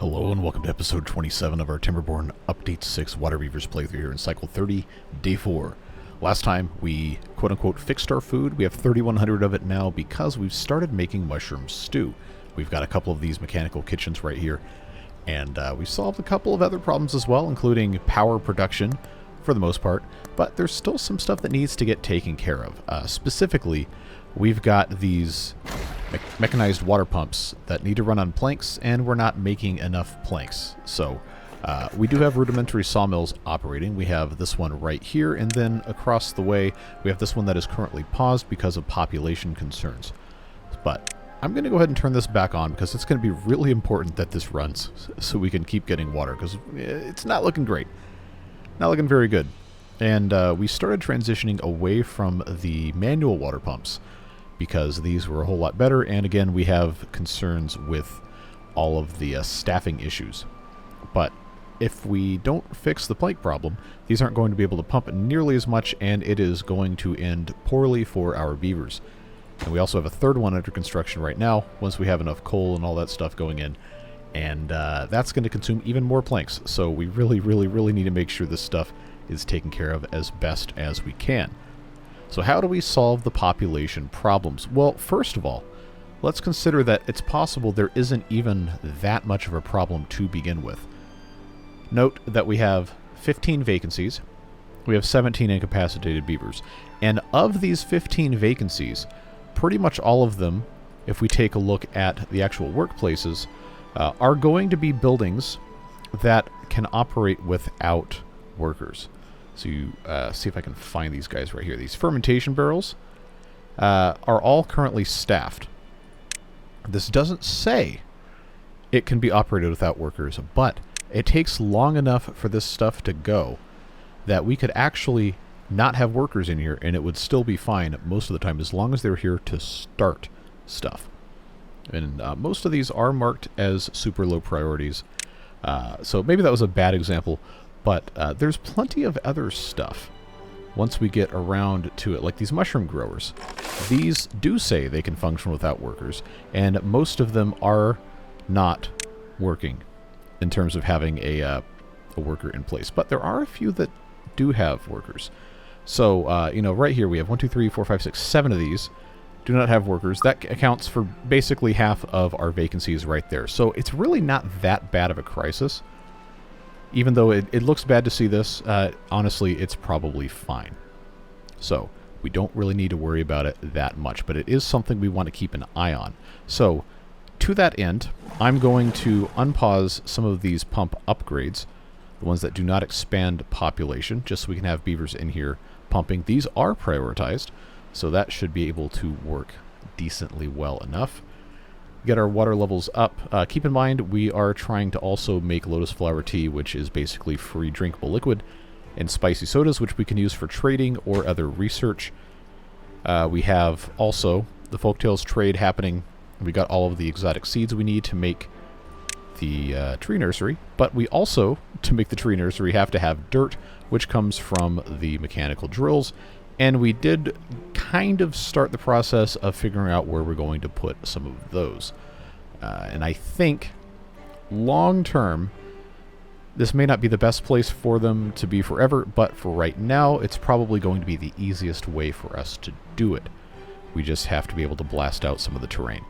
Hello and welcome to episode 27 of our Timberborn Update 6 Waterbeavers playthrough here in Cycle 30, Day 4. Last time we quote-unquote fixed our food. We have 3,100 of it now because we've started making mushroom stew. We've got a couple of these mechanical kitchens right here, and we solved a couple of other problems as well, including power production for the most part, but there's still some stuff that needs to get taken care of. Specifically, we've got these mechanized water pumps that need to run on planks, and we're not making enough planks. So we do have rudimentary sawmills operating. We have this one right here, and then across the way we have this one that is currently paused because of population concerns. But I'm going to go ahead and turn this back on because it's going to be really important that this runs so we can keep getting water, because it's not looking great. Not looking very good. And we started transitioning away from the manual water pumps because these were a whole lot better, and again we have concerns with all of the staffing issues. But if we don't fix the plank problem, these aren't going to be able to pump nearly as much, and it is going to end poorly for our beavers. And we also have a third one under construction right now, once we have enough coal and all that stuff going in, and that's going to consume even more planks. So we really need to make sure this stuff is taken care of as best as we can. So how do we solve the population problems? Well, first of all, let's consider that it's possible there isn't even that much of a problem to begin with. Note that we have 15 vacancies, we have 17 incapacitated beavers, and of these 15 vacancies, pretty much all of them, if we take a look at the actual workplaces, are going to be buildings that can operate without workers. So you see if I can find these guys right here. These fermentation barrels are all currently staffed. This doesn't say it can be operated without workers, but it takes long enough for this stuff to go that we could actually not have workers in here and it would still be fine most of the time, as long as they're here to start stuff. And most of these are marked as super low priorities. So maybe that was a bad example. But there's plenty of other stuff once we get around to it, like these mushroom growers. These do say they can function without workers, and most of them are not working in terms of having a worker in place. But there are a few that do have workers. So, you know, right here we have 1, 2, 3, 4, 5, 6, 7 of these do not have workers. That accounts for basically half of our vacancies right there. So it's really not that bad of a crisis. Even though it looks bad to see this, honestly, it's probably fine. So we don't really need to worry about it that much, but it is something we want to keep an eye on. So to that end, I'm going to unpause some of these pump upgrades, the ones that do not expand population, just so we can have beavers in here pumping. These are prioritized, so that should be able to work decently well enough. Get our water levels up. Keep in mind, we are trying to also make lotus flower tea, which is basically free drinkable liquid, and spicy sodas, which we can use for trading or other research. We have also the folktales trade happening. We got all of the exotic seeds we need to make the tree nursery, but we also, to make the tree nursery, have to have dirt, which comes from the mechanical drills. And we did kind of start the process of figuring out where we're going to put some of those. And I think long term, this may not be the best place for them to be forever, but for right now, it's probably going to be the easiest way for us to do it. We just have to be able to blast out some of the terrain.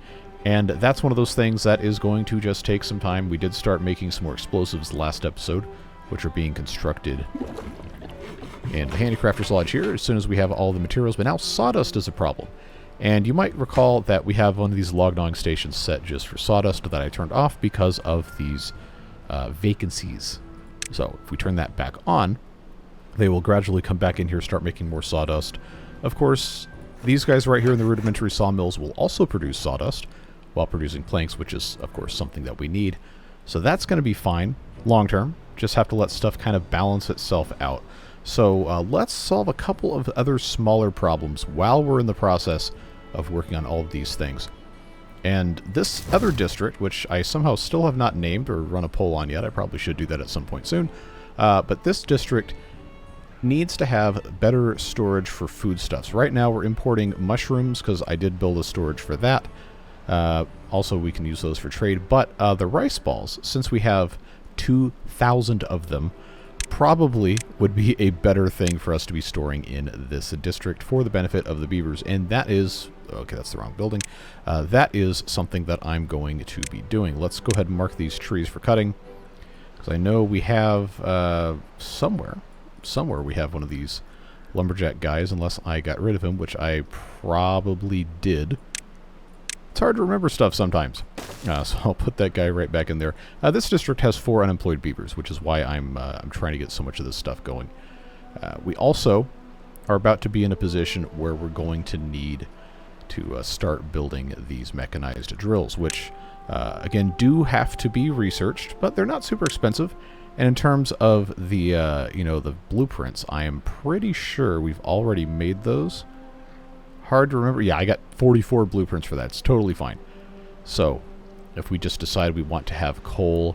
And that's one of those things that is going to just take some time. We did start making some more explosives last episode, which are being constructed and the Handicrafter's Lodge here as soon as we have all the materials, but now sawdust is a problem. And you might recall that we have one of these log gnawing stations set just for sawdust that I turned off because of these vacancies. So if we turn that back on, they will gradually come back in here, start making more sawdust. Of course, these guys right here in the rudimentary sawmills will also produce sawdust while producing planks, which is, of course, something that we need. So that's going to be fine long term. Just have to let stuff kind of balance itself out. So let's solve a couple of other smaller problems while we're in the process of working on all of these things. And this other district, which I somehow still have not named or run a poll on yet, I probably should do that at some point soon, but this district needs to have better storage for foodstuffs. Right now we're importing mushrooms because I did build a storage for that. Also, we can use those for trade. But the rice balls, since we have 2,000 of them, probably would be a better thing for us to be storing in this district for the benefit of the beavers. And that is... Okay, that's the wrong building. That is something that I'm going to be doing. Let's go ahead and mark these trees for cutting. Because I know we have somewhere we have one of these lumberjack guys, unless I got rid of him, which I probably did. It's hard to remember stuff sometimes. So I'll put that guy right back in there. This district has 4 unemployed beavers, which is why I'm trying to get so much of this stuff going. We also are about to be in a position where we're going to need to start building these mechanized drills, which, again, do have to be researched, but they're not super expensive. And in terms of the, you know, the blueprints, I am pretty sure we've already made those. Hard to remember. Yeah, I got 44 blueprints for that. It's totally fine. So, if we just decide we want to have coal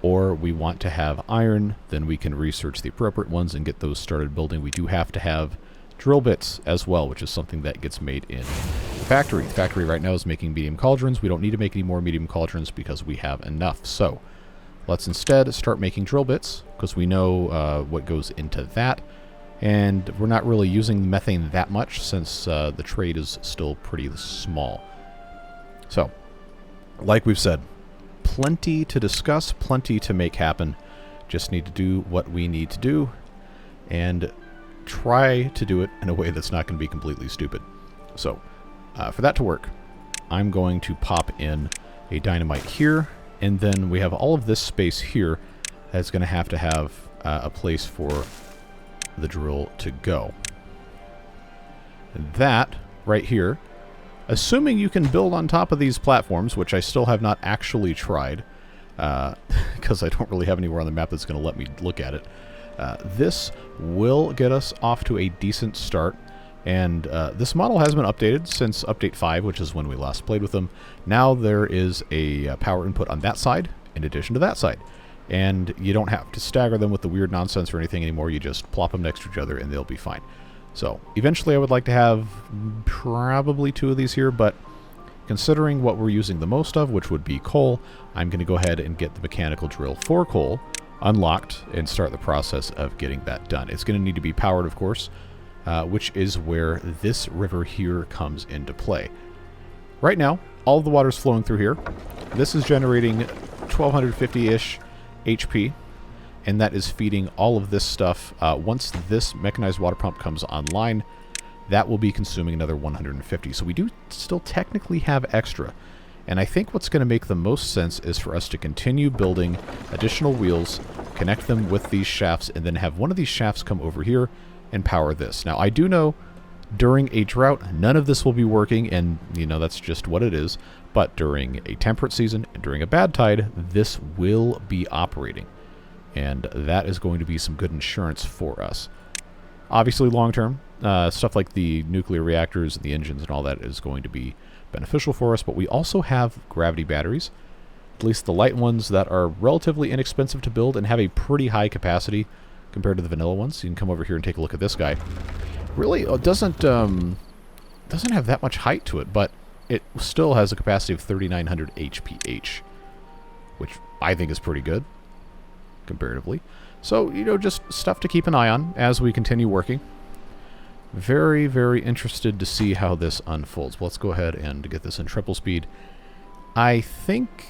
or we want to have iron, then we can research the appropriate ones and get those started building. We do have to have drill bits as well, which is something that gets made in the factory. The factory right now is making medium cauldrons. We don't need to make any more medium cauldrons because we have enough. So let's instead start making drill bits, because we know what goes into that. And we're not really using methane that much, since the trade is still pretty small. So, like we've said, plenty to discuss, plenty to make happen. Just need to do what we need to do, and try to do it in a way that's not going to be completely stupid. So, for that to work, I'm going to pop in a dynamite here, and then we have all of this space here that's going to have a place for the drill to go. And that, right here, assuming you can build on top of these platforms, which I still have not actually tried, because I don't really have anywhere on the map that's going to let me look at it, this will get us off to a decent start. And this model has been updated since Update 5, which is when we last played with them. Now there is a power input on that side, in addition to that side. And you don't have to stagger them with the weird nonsense or anything anymore. You just plop them next to each other and they'll be fine. So, eventually I would like to have probably 2 of these here, but considering what we're using the most of, which would be coal, I'm going to go ahead and get the mechanical drill for coal unlocked and start the process of getting that done. It's going to need to be powered, of course, which is where this river here comes into play. Right now, all of the water's flowing through here. This is generating 1250-ish HP, and that is feeding all of this stuff. Once this mechanized water pump comes online, that will be consuming another 150. So we do still technically have extra. And I think what's going to make the most sense is for us to continue building additional wheels, connect them with these shafts, and then have one of these shafts come over here and power this. Now, I do know during a drought, none of this will be working, and, you know, that's just what it is. But during a temperate season and during a bad tide, this will be operating. And that is going to be some good insurance for us. Obviously, long-term, stuff like the nuclear reactors, the engines, and all that is going to be beneficial for us. But we also have gravity batteries, at least the light ones that are relatively inexpensive to build and have a pretty high capacity compared to the vanilla ones. You can come over here and take a look at this guy. Really doesn't have that much height to it, but it still has a capacity of 3,900 HPH, which I think is pretty good, comparatively. So, you know, just stuff to keep an eye on as we continue working. Very, very interested to see how this unfolds. Let's go ahead and get this in triple speed. I think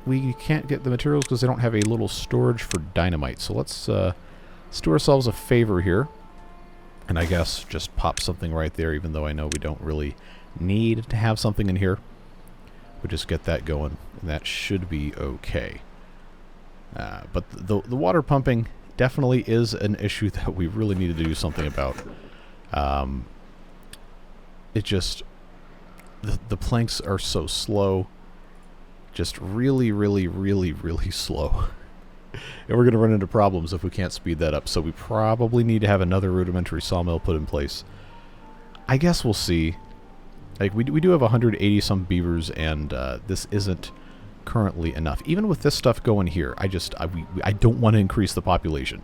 we can't get the materials because they don't have a little storage for dynamite. So let's do ourselves a favor here. And I guess just pop something right there, even though I know we don't really need to have something in here. We'll just get that going, and that should be okay. But the water pumping definitely is an issue that we really need to do something about. It just... The planks are so slow. Just really, really, really, really slow. And we're going to run into problems if we can't speed that up. So we probably need to have another rudimentary sawmill put in place. I guess we'll see. Like, we do have 180-some beavers, and this isn't currently enough. Even with this stuff going here, I don't want to increase the population.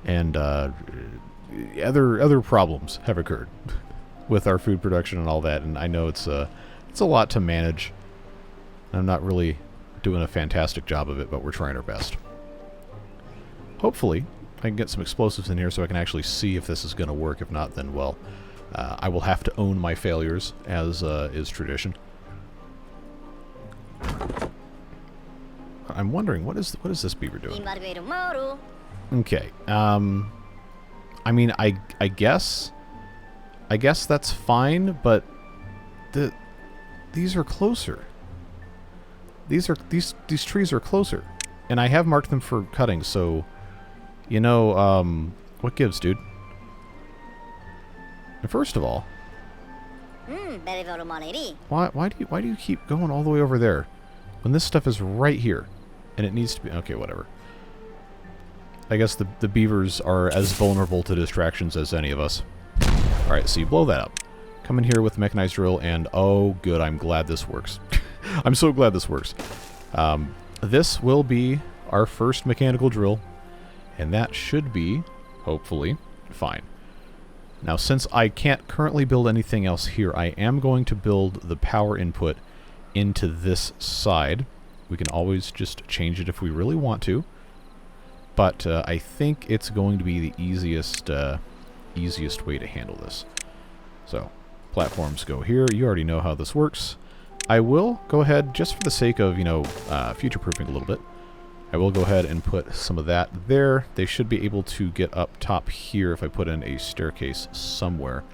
And other problems have occurred with our food production and all that. And I know it's a lot to manage. I'm not really doing a fantastic job of it, but we're trying our best. Hopefully, I can get some explosives in here so I can actually see if this is going to work. If not, then, well, I will have to own my failures, as is tradition. I'm wondering, what is this beaver doing? Okay, I mean, I guess that's fine, but these are closer. These trees are closer, and I have marked them for cutting. So, you know, what gives, dude? And first of all, why do you keep going all the way over there when this stuff is right here, and it needs to be okay? Whatever. I guess the beavers are as vulnerable to distractions as any of us. All right, so you blow that up. Come in here with the mechanized drill, and oh, good, I'm glad this works. I'm so glad this works. This will be our first mechanical drill, and that should be, hopefully, fine. Now, since I can't currently build anything else here, I am going to build the power input into this side. We can always just change it if we really want to, but I think it's going to be the easiest way to handle this. So, platforms go here. You already know how this works. I will go ahead, just for the sake of, you know, future-proofing a little bit, I will go ahead and put some of that there. They should be able to get up top here if I put in a staircase somewhere.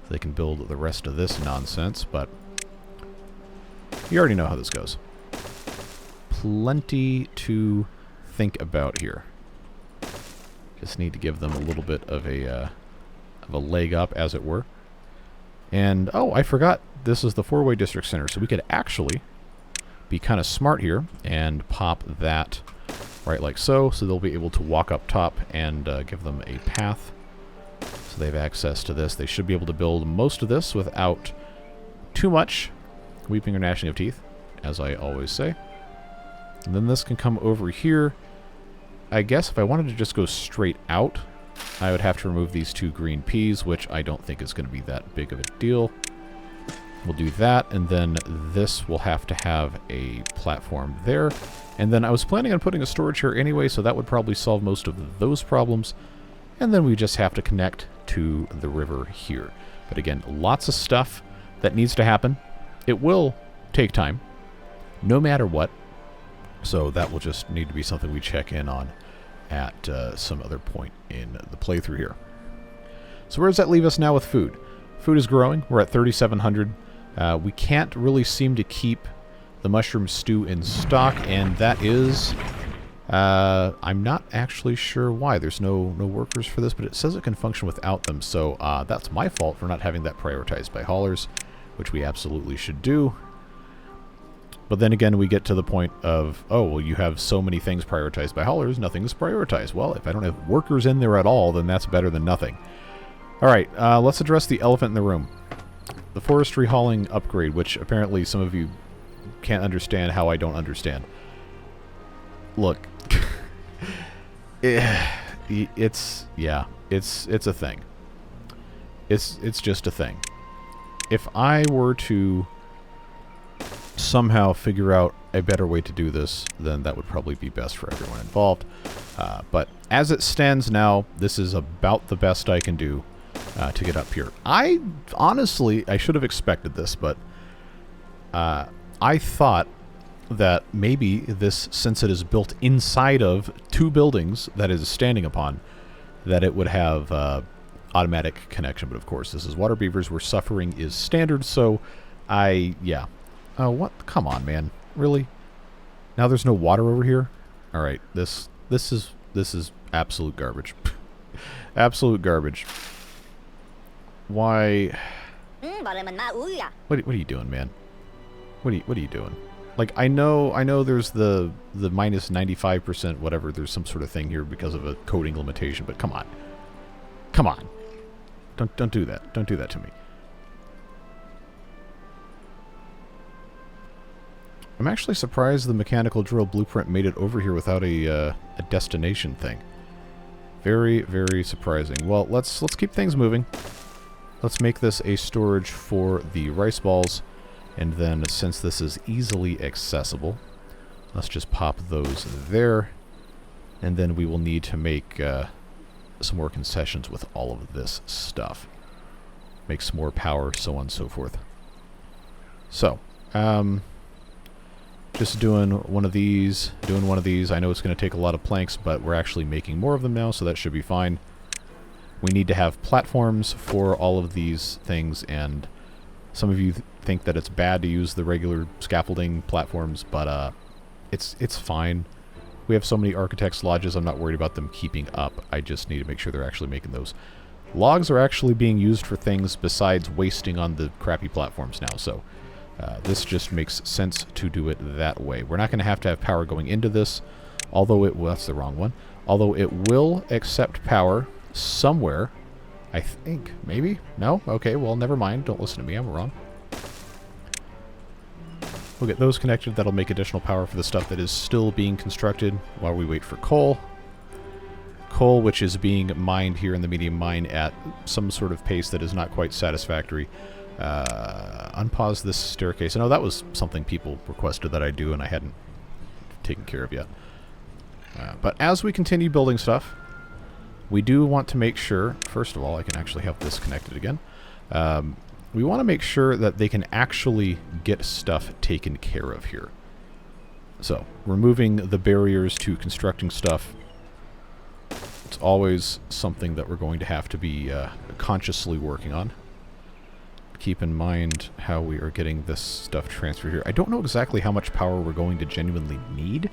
They can build the rest of this nonsense, but you already know how this goes. Plenty to think about here. Just need to give them a little bit of a leg up, as it were. And, oh, I forgot, this is the four-way district center, so we could actually be kind of smart here and pop that right like so they'll be able to walk up top and give them a path. So they have access to this. They should be able to build most of this without too much weeping or gnashing of teeth, as I always say. And then this can come over here. I guess if I wanted to just go straight out, I would have to remove these two green peas, which I don't think is going to be that big of a deal. We'll do that, and then this will have to have a platform there. And then I was planning on putting a storage here anyway, so that would probably solve most of those problems. And then we just have to connect to the river here. But again, lots of stuff that needs to happen. It will take time, no matter what. So that will just need to be something we check in on at some other point in the playthrough here. So where does that leave us now with food? Food is growing. We're at 3,700. We can't really seem to keep the mushroom stew in stock, and that is... I'm not actually sure why. There's no workers for this, but it says it can function without them, so that's my fault for not having that prioritized by haulers, which we absolutely should do. But then again, we get to the point of, oh, well, you have so many things prioritized by haulers, nothing is prioritized. Well, if I don't have workers in there at all, then that's better than nothing. All right, let's address the elephant in the room. The forestry hauling upgrade, which apparently some of you can't understand how I don't understand. Look, it's a thing. It's just a thing. If I were to somehow figure out a better way to do this, then that would probably be best for everyone involved. But as it stands now, this is about the best I can do to get up here. I should have expected this, but I thought that maybe this, since it is built inside of two buildings that it is standing upon, that it would have automatic connection. But of course, this is Waterbeavers, where suffering is standard, so yeah. Oh, what? Come on, man. Really? Now there's no water over here? Alright, this is absolute garbage. Absolute garbage. Why? What are you doing, man? What are you doing? Like, I know there's the minus 95% whatever, there's some sort of thing here because of a coding limitation, but come on. Come on. Don't do that. Don't do that to me. I'm actually surprised the mechanical drill blueprint made it over here without a destination thing. Very, very surprising. Well, let's keep things moving. Let's make this a storage for the rice balls. And then since this is easily accessible, let's just pop those there. And then we will need to make some more concessions with all of this stuff. Make some more power, so on and so forth. So, just doing one of these. I know it's going to take a lot of planks, but we're actually making more of them now, so that should be fine. We need to have platforms for all of these things, and some of you think that it's bad to use the regular scaffolding platforms, but it's fine. We have so many architects' lodges, I'm not worried about them keeping up. I just need to make sure they're actually making those. Logs are actually being used for things besides wasting on the crappy platforms now, so this just makes sense to do it that way. We're not going to have power going into this, although it... Well, that's the wrong one. Although it will accept power somewhere, I think. Maybe? No? Okay, well, never mind. Don't listen to me. I'm wrong. We'll get those connected. That'll make additional power for the stuff that is still being constructed while we wait for coal. Coal, which is being mined here in the medium mine at some sort of pace that is not quite satisfactory. Unpause this staircase. I know that was something people requested that I do, and I hadn't taken care of yet. But as we continue building stuff, we do want to make sure, first of all, I can actually have this connected again. We want to make sure that they can actually get stuff taken care of here. So, removing the barriers to constructing stuff. It's always something that we're going to have to be consciously working on. Keep in mind how we are getting this stuff transferred here. I don't know exactly how much power we're going to genuinely need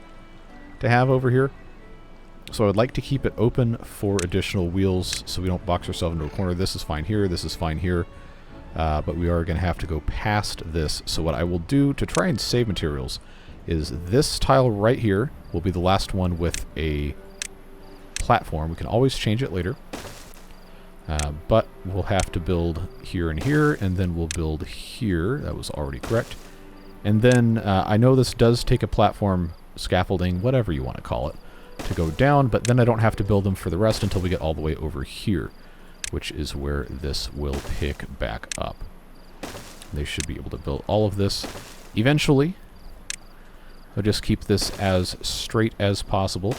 to have over here. So I'd like to keep it open for additional wheels so we don't box ourselves into a corner. This is fine here, this is fine here. But we are going to have to go past this. So what I will do to try and save materials is this tile right here will be the last one with a platform. We can always change it later. But we'll have to build here and here, and then we'll build here. That was already correct. And then I know this does take a platform, scaffolding, whatever you want to call it, to go down, but then I don't have to build them for the rest until we get all the way over here, which is where this will pick back up. They should be able to build all of this. Eventually, I'll just keep this as straight as possible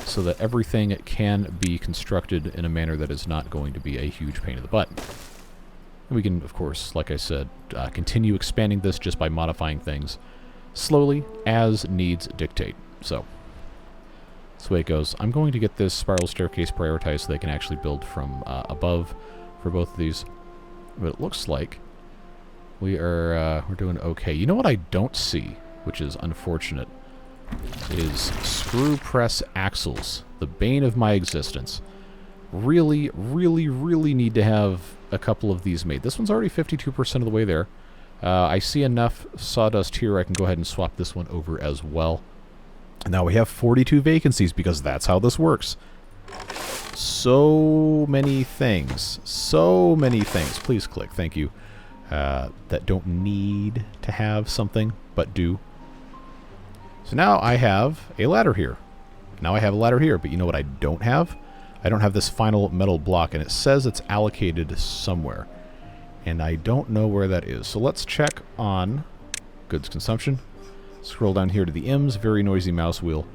so that everything can be constructed in a manner that is not going to be a huge pain in the butt. And we can, of course, like I said, continue expanding this just by modifying things slowly as needs dictate. So, that's the way it goes. I'm going to get this spiral staircase prioritized so they can actually build from above for both of these. But it looks like we're doing okay. You know what I don't see, which is unfortunate, is screw press axles. The bane of my existence. Really, really, really need to have a couple of these made. This one's already 52% of the way there. I see enough sawdust here. I can go ahead and swap this one over as well. And now we have 42 vacancies because that's how this works. So many things. So many things. Please click. Thank you. That don't need to have something, but do. So now I have a ladder here. Now I have a ladder here, but you know what I don't have? I don't have this final metal block, and it says it's allocated somewhere. And I don't know where that is. So let's check on goods consumption. Scroll down here to the M's, very noisy mouse wheel.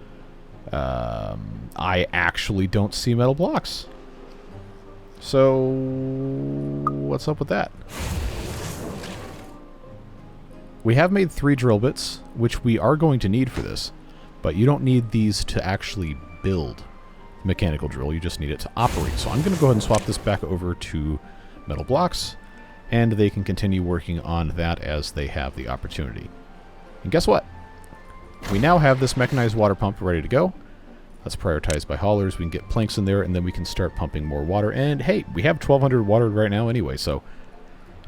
I actually don't see metal blocks. So, what's up with that? We have made 3 drill bits, which we are going to need for this, but you don't need these to actually build mechanical drill, you just need it to operate. So I'm going to go ahead and swap this back over to metal blocks, and they can continue working on that as they have the opportunity. And guess what? We now have this mechanized water pump ready to go. That's prioritized by haulers. We can get planks in there, and then we can start pumping more water. And hey, we have 1,200 watered right now anyway, so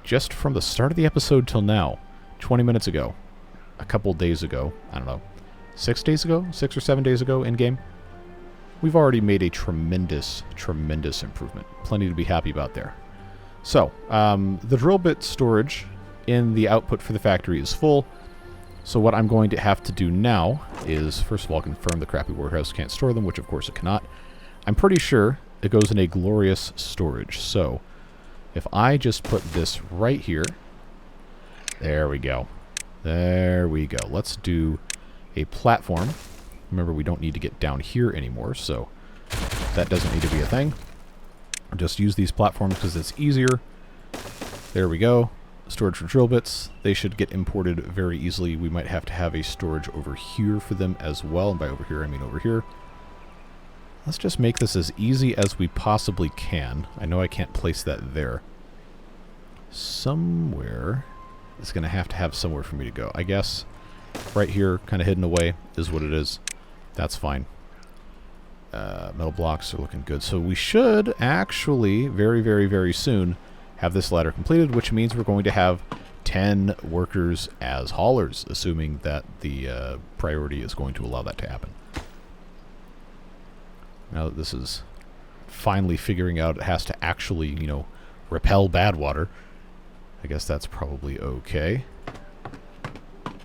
just from the start of the episode till now, 20 minutes ago, a couple days ago, I don't know, 6 days ago, 6 or 7 days ago in-game, we've already made a tremendous, tremendous improvement. Plenty to be happy about there. So, the drill bit storage in the output for the factory is full. So what I'm going to have to do now is, first of all, confirm the crappy warehouse can't store them, which of course it cannot. I'm pretty sure it goes in a glorious storage. So if I just put this right here, There we go. There we go. Let's do a platform. Remember, we don't need to get down here anymore, so that doesn't need to be a thing. Just use these platforms because it's easier. There we go. Storage for drill bits. They should get imported very easily. We might have to have a storage over here for them as well. And by over here, I mean over here. Let's just make this as easy as we possibly can. I know I can't place that there. Somewhere. It's going to have somewhere for me to go. I guess right here, kind of hidden away, is what it is. That's fine. Metal blocks are looking good. So we should actually, very, very, very soon, have this ladder completed, which means we're going to have 10 workers as haulers, assuming that the priority is going to allow that to happen. Now that this is finally figuring out it has to actually, you know, repel bad water, I guess that's probably okay.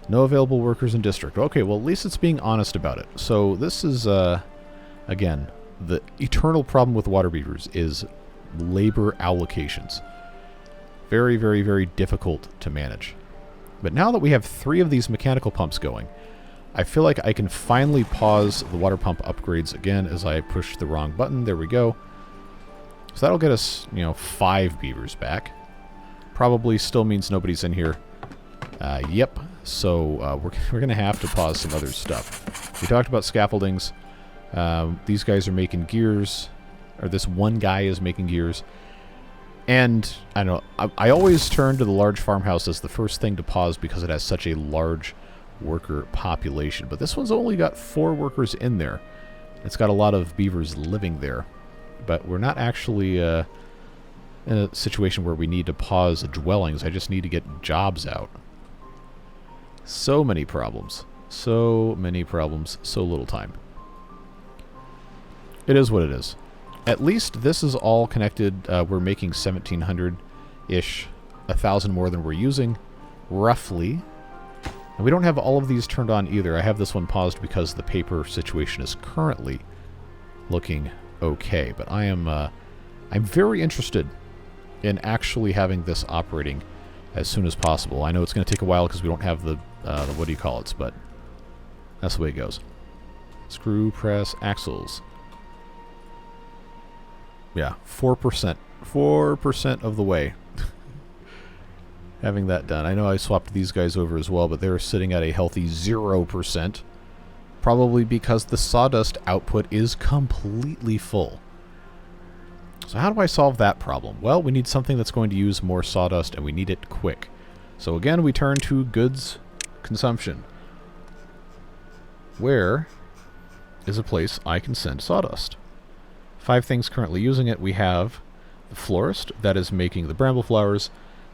No available workers in district. Okay, well, at least it's being honest about it. So this is, again, the eternal problem with Waterbeavers is labor allocations. Very, very, very difficult to manage. But now that we have 3 of these mechanical pumps going, I feel like I can finally pause the water pump upgrades again as I push the wrong button. There we go. So that'll get us, you know, 5 beavers back. Probably still means nobody's in here. Yep. So we're going to have to pause some other stuff. We talked about scaffoldings. These guys are making gears. Or this one guy is making gears. And, I don't know, I always turn to the large farmhouse as the first thing to pause because it has such a large worker population. But this one's only got 4 workers in there. It's got a lot of beavers living there. But we're not actually in a situation where we need to pause dwellings. I just need to get jobs out. So many problems. So many problems. So little time. It is what it is. At least this is all connected. We're making 1,700-ish. 1,000 more than we're using, roughly. And we don't have all of these turned on either. I have this one paused because the paper situation is currently looking okay. But I'm very interested in actually having this operating as soon as possible. I know it's going to take a while because we don't have the what do you call it, but that's the way it goes. Screw press axles. Yeah, 4%. 4% of the way. Having that done. I know I swapped these guys over as well, but they're sitting at a healthy 0%. Probably because the sawdust output is completely full. So how do I solve that problem? Well, we need something that's going to use more sawdust, and we need it quick. So again, we turn to goods consumption. Where is a place I can send sawdust? 5 things currently using it. We have the florist that is making the bramble flowers.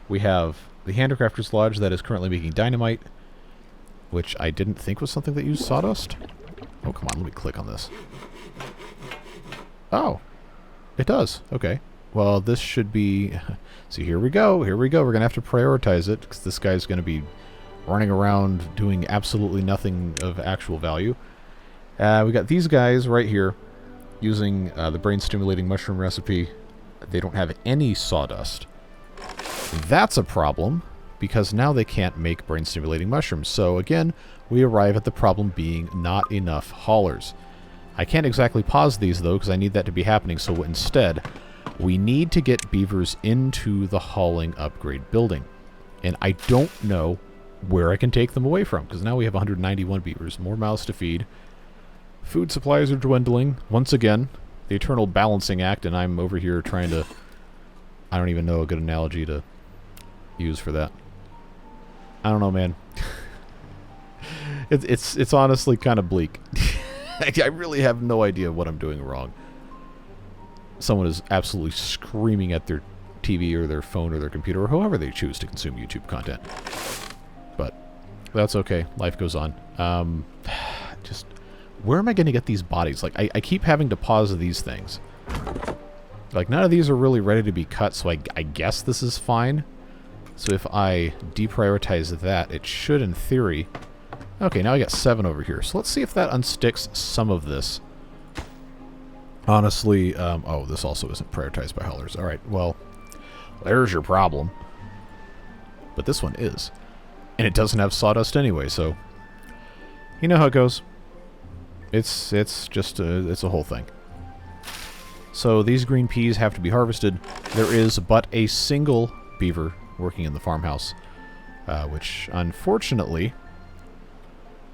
We have the handicrafter's lodge that is currently making dynamite, which I didn't think was something that used sawdust. Oh, come on, let me click on this. Oh, it does. Okay. Well, this should be... See, here we go. Here we go. We're going to have to prioritize it because this guy's going to be running around doing absolutely nothing of actual value. We got these guys right here using the brain-stimulating mushroom recipe. They don't have any sawdust. That's a problem because now they can't make brain-stimulating mushrooms. So again, we arrive at the problem being not enough haulers. I can't exactly pause these though because I need that to be happening. So instead, we need to get beavers into the hauling upgrade building. And I don't know where I can take them away from because now we have 191 beavers, more mouths to feed. Food supplies are dwindling. Once again, the eternal balancing act, and I'm over here trying to... I don't even know a good analogy to use for that. I don't know, man. It's honestly kind of bleak. I really have no idea what I'm doing wrong. Someone is absolutely screaming at their TV or their phone or their computer or however they choose to consume YouTube content. But that's okay. Life goes on. Just... Where am I going to get these bodies? Like, I keep having to pause these things. Like, none of these are really ready to be cut, so I guess this is fine. So if I deprioritize that, it should, in theory... Okay, now I got 7 over here. So let's see if that unsticks some of this. Honestly, oh, this also isn't prioritized by haulers. Alright, well, there's your problem. But this one is. And it doesn't have sawdust anyway, so you know how it goes. It's just it's a whole thing. So these green peas have to be harvested. There is but a single beaver working in the farmhouse, which unfortunately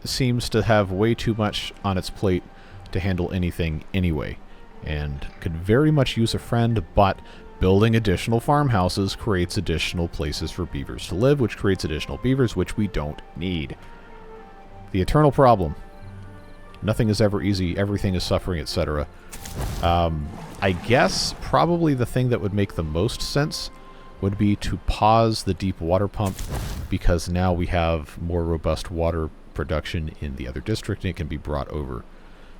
seems to have way too much on its plate to handle anything anyway, and could very much use a friend, but building additional farmhouses creates additional places for beavers to live, which creates additional beavers, which we don't need. The eternal problem. Nothing is ever easy, everything is suffering, etc. I guess probably the thing that would make the most sense would be to pause the deep water pump, because now we have more robust water production in the other district and it can be brought over.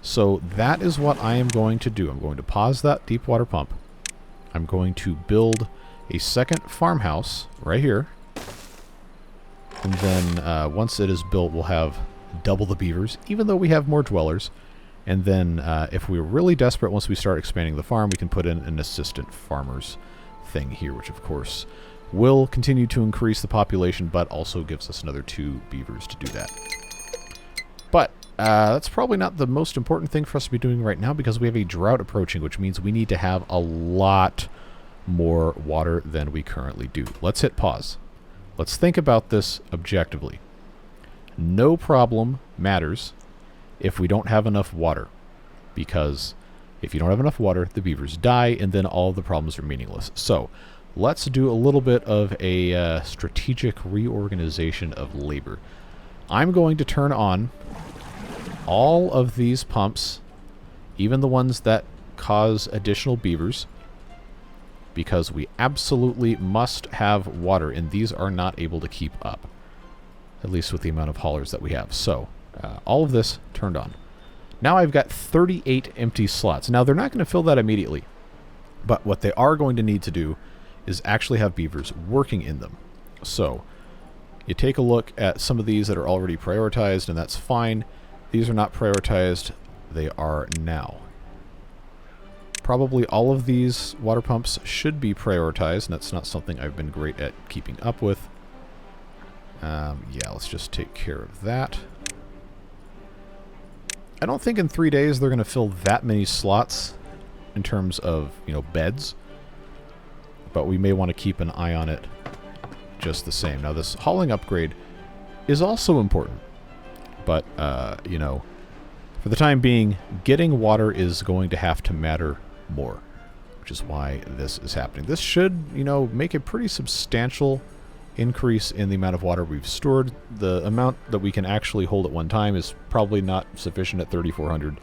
So that is what I am going to do. I'm going to pause that deep water pump. I'm going to build a second farmhouse right here. And then once it is built, we'll have double the beavers, even though we have more dwellers. And then if we're really desperate, once we start expanding the farm, we can put in an assistant farmers thing here, which of course will continue to increase the population, but also gives us another 2 beavers to do that. But that's probably not the most important thing for us to be doing right now, because we have a drought approaching, which means we need to have a lot more water than we currently do. Let's hit pause. Let's think about this objectively. No problem matters if we don't have enough water, because if you don't have enough water, the beavers die, and then all the problems are meaningless. So let's do a little bit of a strategic reorganization of labor. I'm going to turn on all of these pumps, even the ones that cause additional beavers, because we absolutely must have water, and these are not able to keep up, at least with the amount of haulers that we have. So all of this turned on. Now I've got 38 empty slots. Now they're not going to fill that immediately, but what they are going to need to do is actually have beavers working in them. So you take a look at some of these that are already prioritized, and that's fine. These are not prioritized. They are now. Probably all of these water pumps should be prioritized, and that's not something I've been great at keeping up with. Yeah, let's just take care of that. I don't think in 3 days they're going to fill that many slots in terms of, beds, but we may want to keep an eye on it just the same. Now, this hauling upgrade is also important, but, for the time being, getting water is going to have to matter more, which is why this is happening. This should, make a pretty substantial increase in the amount of water we've stored. The amount that we can actually hold at one time is probably not sufficient at 3,400,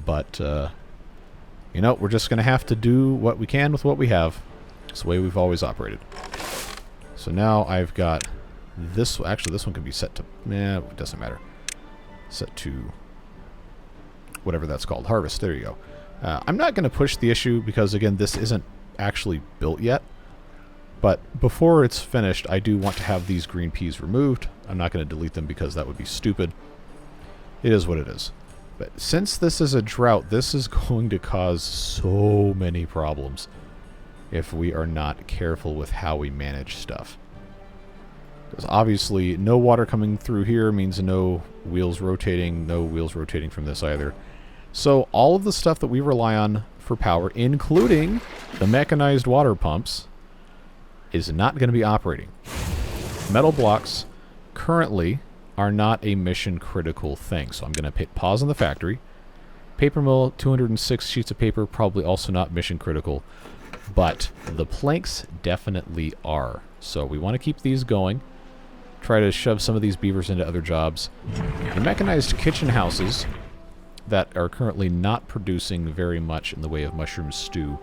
but, we're just going to have to do what we can with what we have. It's the way we've always operated. So now I've got this. Actually, this one can be set to, it doesn't matter. Set to whatever that's called. Harvest. There you go. I'm not going to push the issue because, again, this isn't actually built yet. But before it's finished, I do want to have these green peas removed. I'm not going to delete them because that would be stupid. It is what it is. But since this is a drought, this is going to cause so many problems if we are not careful with how we manage stuff. Because obviously, no water coming through here means no wheels rotating from this either. So all of the stuff that we rely on for power, including the mechanized water pumps, is not going to be operating. Metal blocks currently are not a mission critical thing. So I'm going to hit pause on the factory. Paper mill, 206 sheets of paper, probably also not mission critical. But the planks definitely are. So we want to keep these going. Try to shove some of these beavers into other jobs. The mechanized kitchen houses that are currently not producing very much in the way of mushroom stew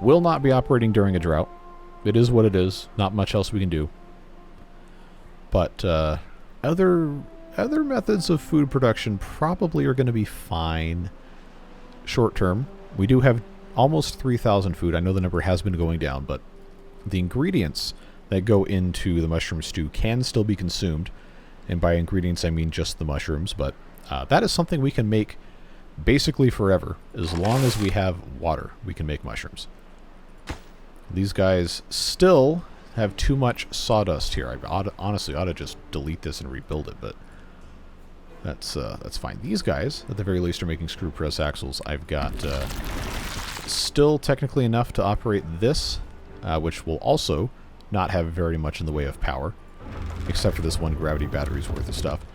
will not be operating during a drought. It is what it is. Not much else we can do. But other methods of food production probably are going to be fine short term. We do have almost 3,000 food. I know the number has been going down, but the ingredients that go into the mushroom stew can still be consumed. And by ingredients, I mean just the mushrooms. But that is something we can make basically forever. As long as we have water, we can make mushrooms. These guys still have too much sawdust here. Honestly ought to just delete this and rebuild it, but that's fine. These guys, at the very least, are making screw press axles. I've got still technically enough to operate this, which will also not have very much in the way of power, except for this one gravity battery's worth of stuff.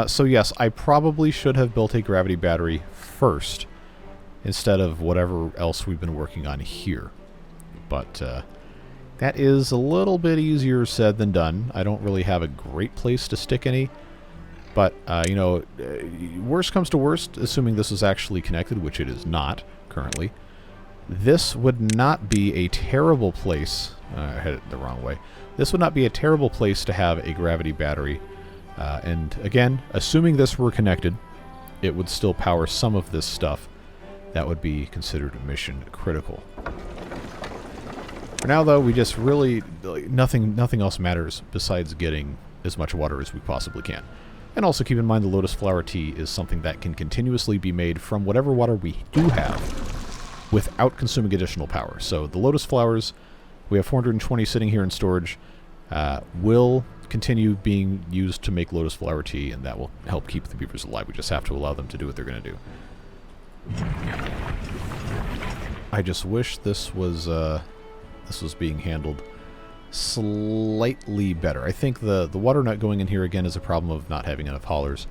So yes, I probably should have built a gravity battery first, instead of whatever else we've been working on here. But that is a little bit easier said than done. I don't really have a great place to stick any. But, you know, worst comes to worst, assuming this is actually connected, which it is not currently, this would not be a terrible place. I had it the wrong way. This would not be a terrible place to have a gravity battery. And again, assuming this were connected, it would still power some of this stuff. That would be considered mission critical. For now, though, we just really... Nothing else matters besides getting as much water as we possibly can. And also keep in mind the lotus flower tea is something that can continuously be made from whatever water we do have without consuming additional power. So the lotus flowers, we have 420 sitting here in storage, will continue being used to make lotus flower tea, and that will help keep the beavers alive. We just have to allow them to do what they're going to do. I just wish this was being handled slightly better. I think the water nut going in here again is a problem of not having enough haulers.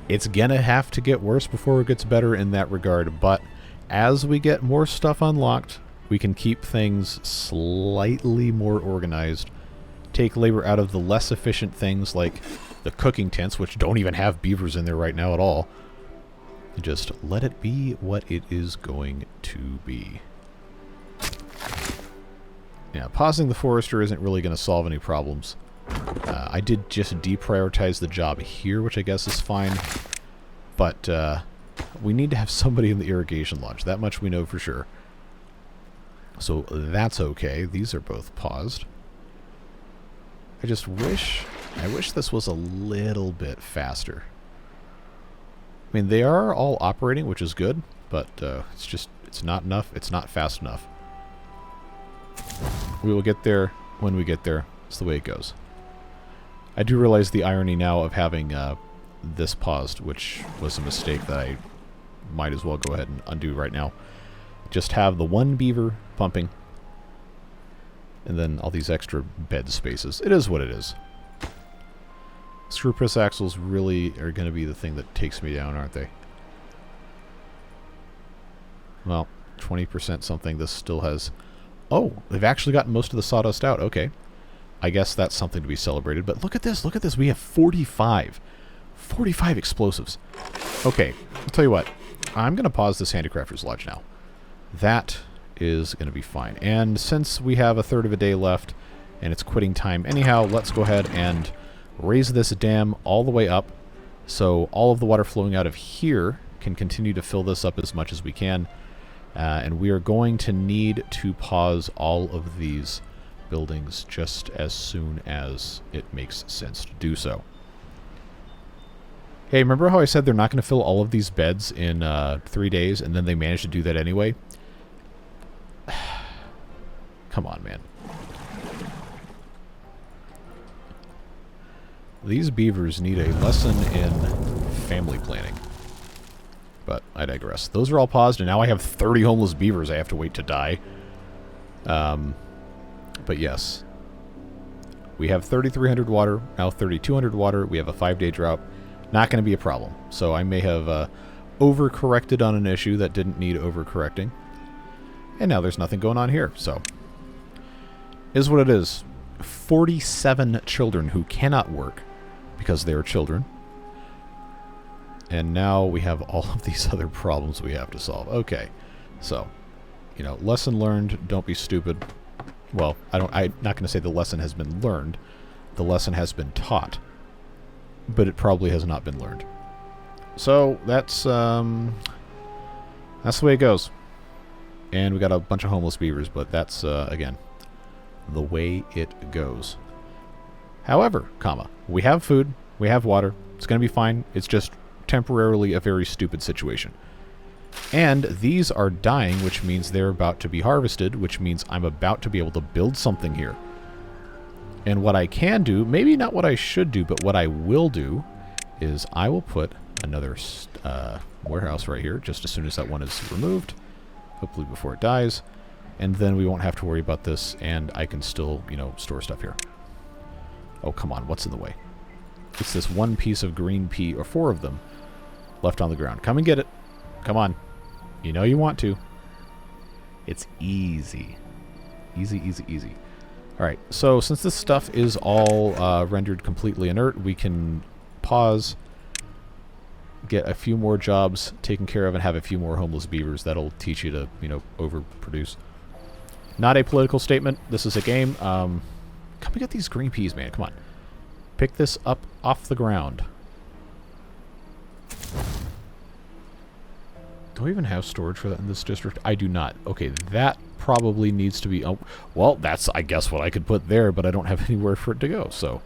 It's gonna have to get worse before it gets better in that regard, but as we get more stuff unlocked, we can keep things slightly more organized, take labor out of the less efficient things like the cooking tents, which don't even have beavers in there right now at all. Just let it be what it is going to be. Yeah, pausing the forester isn't really going to solve any problems. I did just deprioritize the job here, which I guess is fine. But we need to have somebody in the irrigation lodge. That much we know for sure. So that's okay. These are both paused. I just wish... I wish this was a little bit faster. I mean, they are all operating, which is good, but it's just... it's not enough. It's not fast enough. We will get there when we get there. It's the way it goes. I do realize the irony now of having this paused, which was a mistake that I might as well go ahead and undo right now. Just have the one beaver pumping, and then all these extra bed spaces. It is what it is. Screw press axles really are going to be the thing that takes me down, aren't they? Well, 20% something. This still has... Oh, they've actually gotten most of the sawdust out. Okay. I guess that's something to be celebrated. But look at this. Look at this. We have 45. 45 explosives. Okay. I'll tell you what. I'm going to pause this Handicrafter's Lodge now. That is going to be fine. And since we have a third of a day left and it's quitting time anyhow, let's go ahead and raise this dam all the way up so all of the water flowing out of here can continue to fill this up as much as we can. And we are going to need to pause all of these buildings just as soon as it makes sense to do so. Hey, remember how I said they're not going to fill all of these beds in 3 days, and then they managed to do that anyway? Come on, man. These beavers need a lesson in family planning. But I digress. Those are all paused, and now I have 30 homeless beavers I have to wait to die. But yes. We have 3,300 water, now 3,200 water. We have a 5-day drought. Not going to be a problem. So I may have overcorrected on an issue that didn't need overcorrecting. And now there's nothing going on here, so... is what it is. 47 children who cannot work because they are children. And now we have all of these other problems we have to solve. Okay, so, you know, lesson learned, don't be stupid. Well, I'm not going to say the lesson has been learned. The lesson has been taught. But it probably has not been learned. So, that's the way it goes. And we got a bunch of homeless beavers, but that's, again, the way it goes. However, we have food, we have water, it's going to be fine. It's just temporarily a very stupid situation. And these are dying, which means they're about to be harvested, which means I'm about to be able to build something here. And what I can do, maybe not what I should do, but what I will do, is I will put another warehouse right here, just as soon as that one is removed. Hopefully before it dies. And then we won't have to worry about this, and I can still, you know, store stuff here. Oh, come on, what's in the way? It's this one piece of green pea, or 4 of them, left on the ground. Come and get it. Come on. You know you want to. It's easy. Easy, easy, easy. Alright, so since this stuff is all rendered completely inert, we can pause, get a few more jobs taken care of, and have a few more homeless beavers. That'll teach you to, you know, overproduce. Not a political statement. This is a game. Come and get these green peas, man. Come on. Pick this up off the ground. Do I even have storage for that in this district? I do not. Okay, that probably needs to be... Oh, well, that's, I guess, what I could put there, but I don't have anywhere for it to go, so...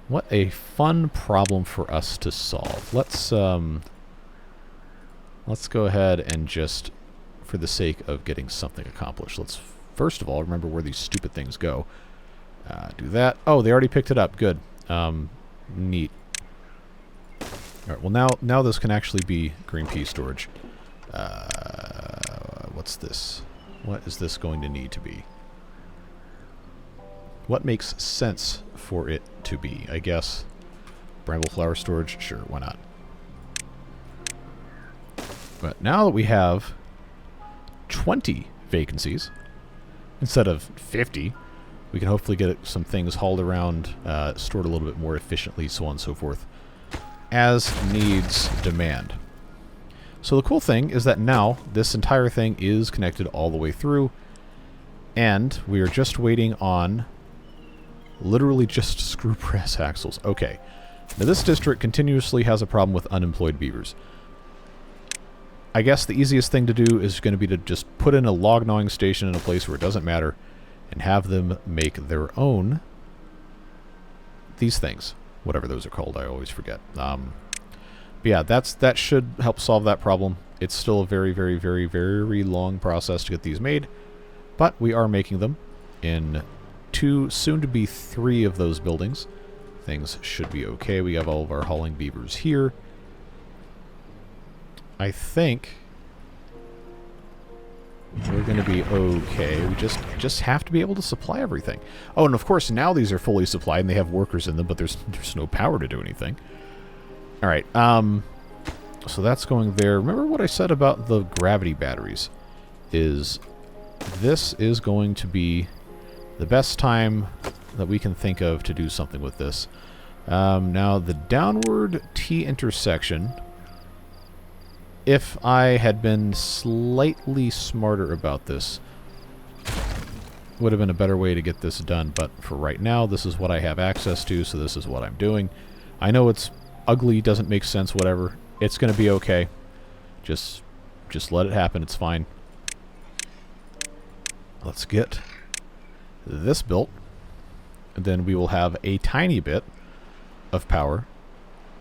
What a fun problem for us to solve. Let's go ahead and just, for the sake of getting something accomplished, let's first of all remember where these stupid things go. Do that. Oh, they already picked it up. Good. Neat. Alright, well now this can actually be green pea storage. What's this? What is this going to need to be? What makes sense for it to be? I guess bramble flower storage? Sure, why not? But now that we have 20 vacancies instead of 50, we can hopefully get some things hauled around, stored a little bit more efficiently, so on and so forth, as needs demand. So the cool thing is that now this entire thing is connected all the way through, and we are just waiting on literally just screw press axles. Okay. Now this district continuously has a problem with unemployed beavers. I guess the easiest thing to do is going to be to just put in a log gnawing station in a place where it doesn't matter and have them make their own these things. Whatever those are called, I always forget. But yeah, that should help solve that problem. It's still a very, very, very, very long process to get these made, but we are making them in 2, soon to be 3 of those buildings. Things should be okay. We have all of our hauling beavers here. I think we're going to be okay. We just have to be able to supply everything. Oh, and of course now these are fully supplied and they have workers in them, but there's no power to do anything. All right. So that's going there. Remember what I said about the gravity batteries? This is going to be the best time that we can think of to do something with this. Now, the downward T intersection, if I had been slightly smarter about this, would have been a better way to get this done. But for right now, this is what I have access to, so this is what I'm doing. I know it's ugly, doesn't make sense, whatever. It's going to be okay. Just let it happen. It's fine. Let's get this built, and then we will have a tiny bit of power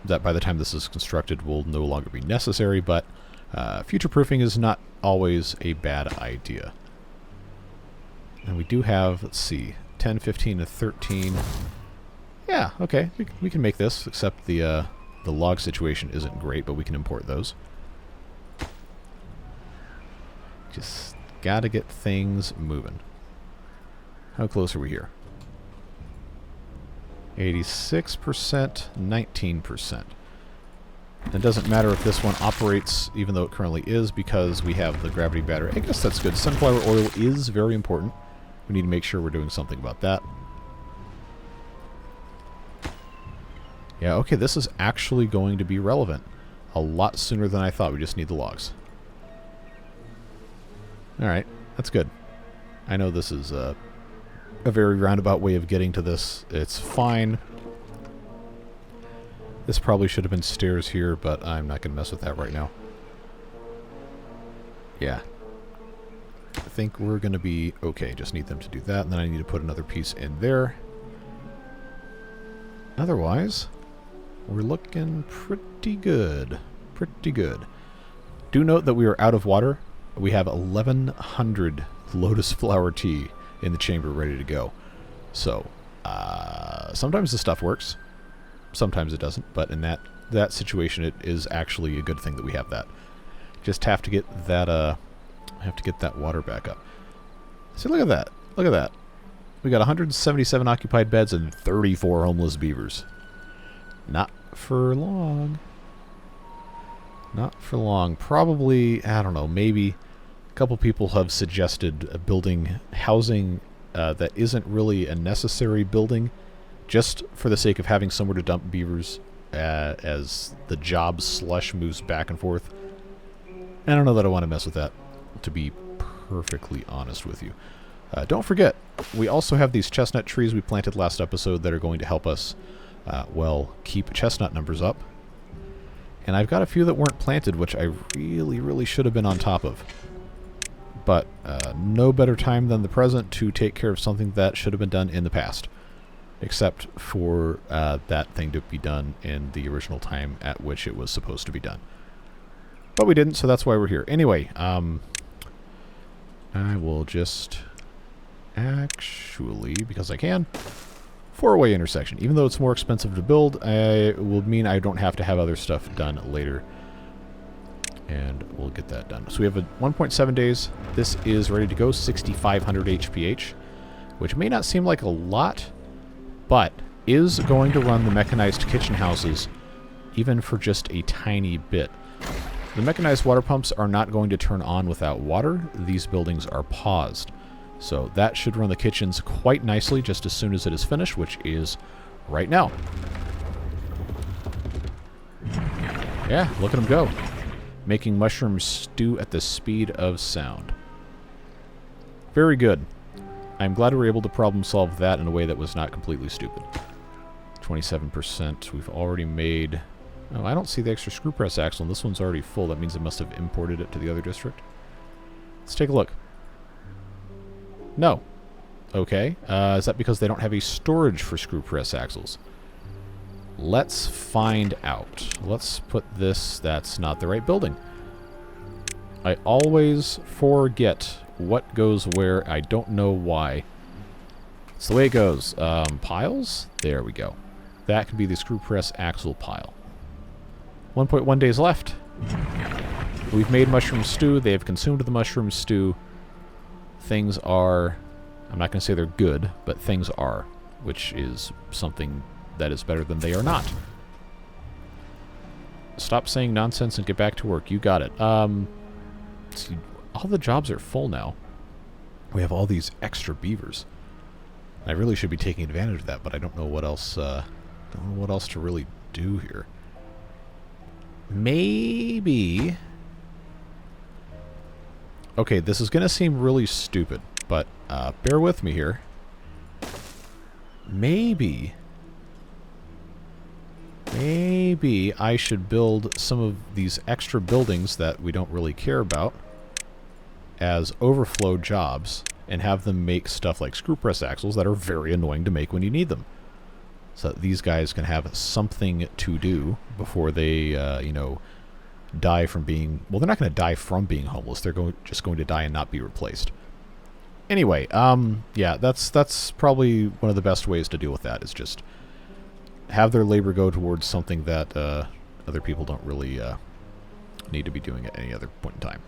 that by the time this is constructed will no longer be necessary, but future-proofing is not always a bad idea. And we do have, let's see, 10, 15, and 13. Yeah, okay, we can make this, except the log situation isn't great, but we can import those. Just gotta get things moving. How close are we here? 86%, 19%. It doesn't matter if this one operates, even though it currently is, because we have the gravity battery. I guess that's good. Sunflower oil is very important. We need to make sure we're doing something about that. Yeah, okay, this is actually going to be relevant a lot sooner than I thought. We just need the logs. Alright, that's good. I know this is a very roundabout way of getting to this. It's fine. This probably should have been stairs here, but I'm not going to mess with that right now. Yeah. I think we're going to be okay. Just need them to do that, and then I need to put another piece in there. Otherwise, we're looking pretty good. Pretty good. Do note that we are out of water. We have 1,100 lotus flower tea in the chamber ready to go. So, Sometimes the stuff works. Sometimes it doesn't. But in that situation, it is actually a good thing that we have that. Just have to get that water back up. See, look at that. Look at that. We got 177 occupied beds and 34 homeless beavers. Not for long. Not for long. Probably, I don't know, maybe a couple people have suggested building housing that isn't really a necessary building, just for the sake of having somewhere to dump beavers as the job slush moves back and forth. I don't know that I want to mess with that, to be perfectly honest with you. Don't forget, we also have these chestnut trees we planted last episode that are going to help us, well, keep chestnut numbers up. And I've got a few that weren't planted, which I really, really should have been on top of. But no better time than the present to take care of something that should have been done in the past. Except for that thing to be done in the original time at which it was supposed to be done. But we didn't, so that's why we're here. Anyway, I will just actually, because I can, 4-way intersection. Even though it's more expensive to build, it will mean I don't have to have other stuff done later. And we'll get that done. So we have a 1.7 days. This is ready to go, 6,500 HPH, which may not seem like a lot, but is going to run the mechanized kitchen houses even for just a tiny bit. The mechanized water pumps are not going to turn on without water. These buildings are paused. So that should run the kitchens quite nicely just as soon as it is finished, which is right now. Yeah, look at them go. Making mushroom stew at the speed of sound. Very good. I'm glad we were able to problem solve that in a way that was not completely stupid. 27%. We've already made... Oh, I don't see the extra screw press axle, and this one's already full. That means it must have imported it to the other district. Let's take a look. No. Okay. Is that because they don't have a storage for screw press axles? Let's find out. Let's put this... That's not the right building. I always forget what goes where. I don't know why. It's the way it goes. Piles? There we go. That could be the screw press axle pile. 1.1 days left. We've made mushroom stew. They have consumed the mushroom stew. Things are... I'm not going to say they're good, but things are, which is something that is better than they are not. Stop saying nonsense and get back to work. You got it. See, all the jobs are full now. We have all these extra beavers. I really should be taking advantage of that, but I don't know what else. Don't know what else to really do here. Maybe. Okay, this is going to seem really stupid, but bear with me here. Maybe I should build some of these extra buildings that we don't really care about as overflow jobs and have them make stuff like screw press axles that are very annoying to make when you need them. So that these guys can have something to do before they, you know, die from being... Well, they're not going to die from being homeless. They're just going to die and not be replaced. Anyway, yeah, that's probably one of the best ways to deal with that, is just have their labor go towards something that other people don't really need to be doing at any other point in time.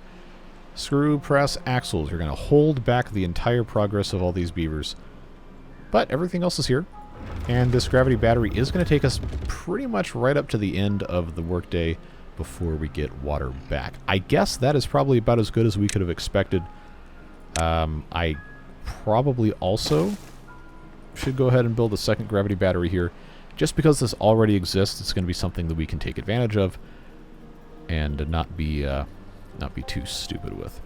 Screw press axles. You're going to hold back the entire progress of all these beavers. But everything else is here. And this gravity battery is going to take us pretty much right up to the end of the workday before we get water back. I guess that is probably about as good as we could have expected. I probably also should go ahead and build a second gravity battery here. Just because this already exists, it's going to be something that we can take advantage of and not be too stupid with.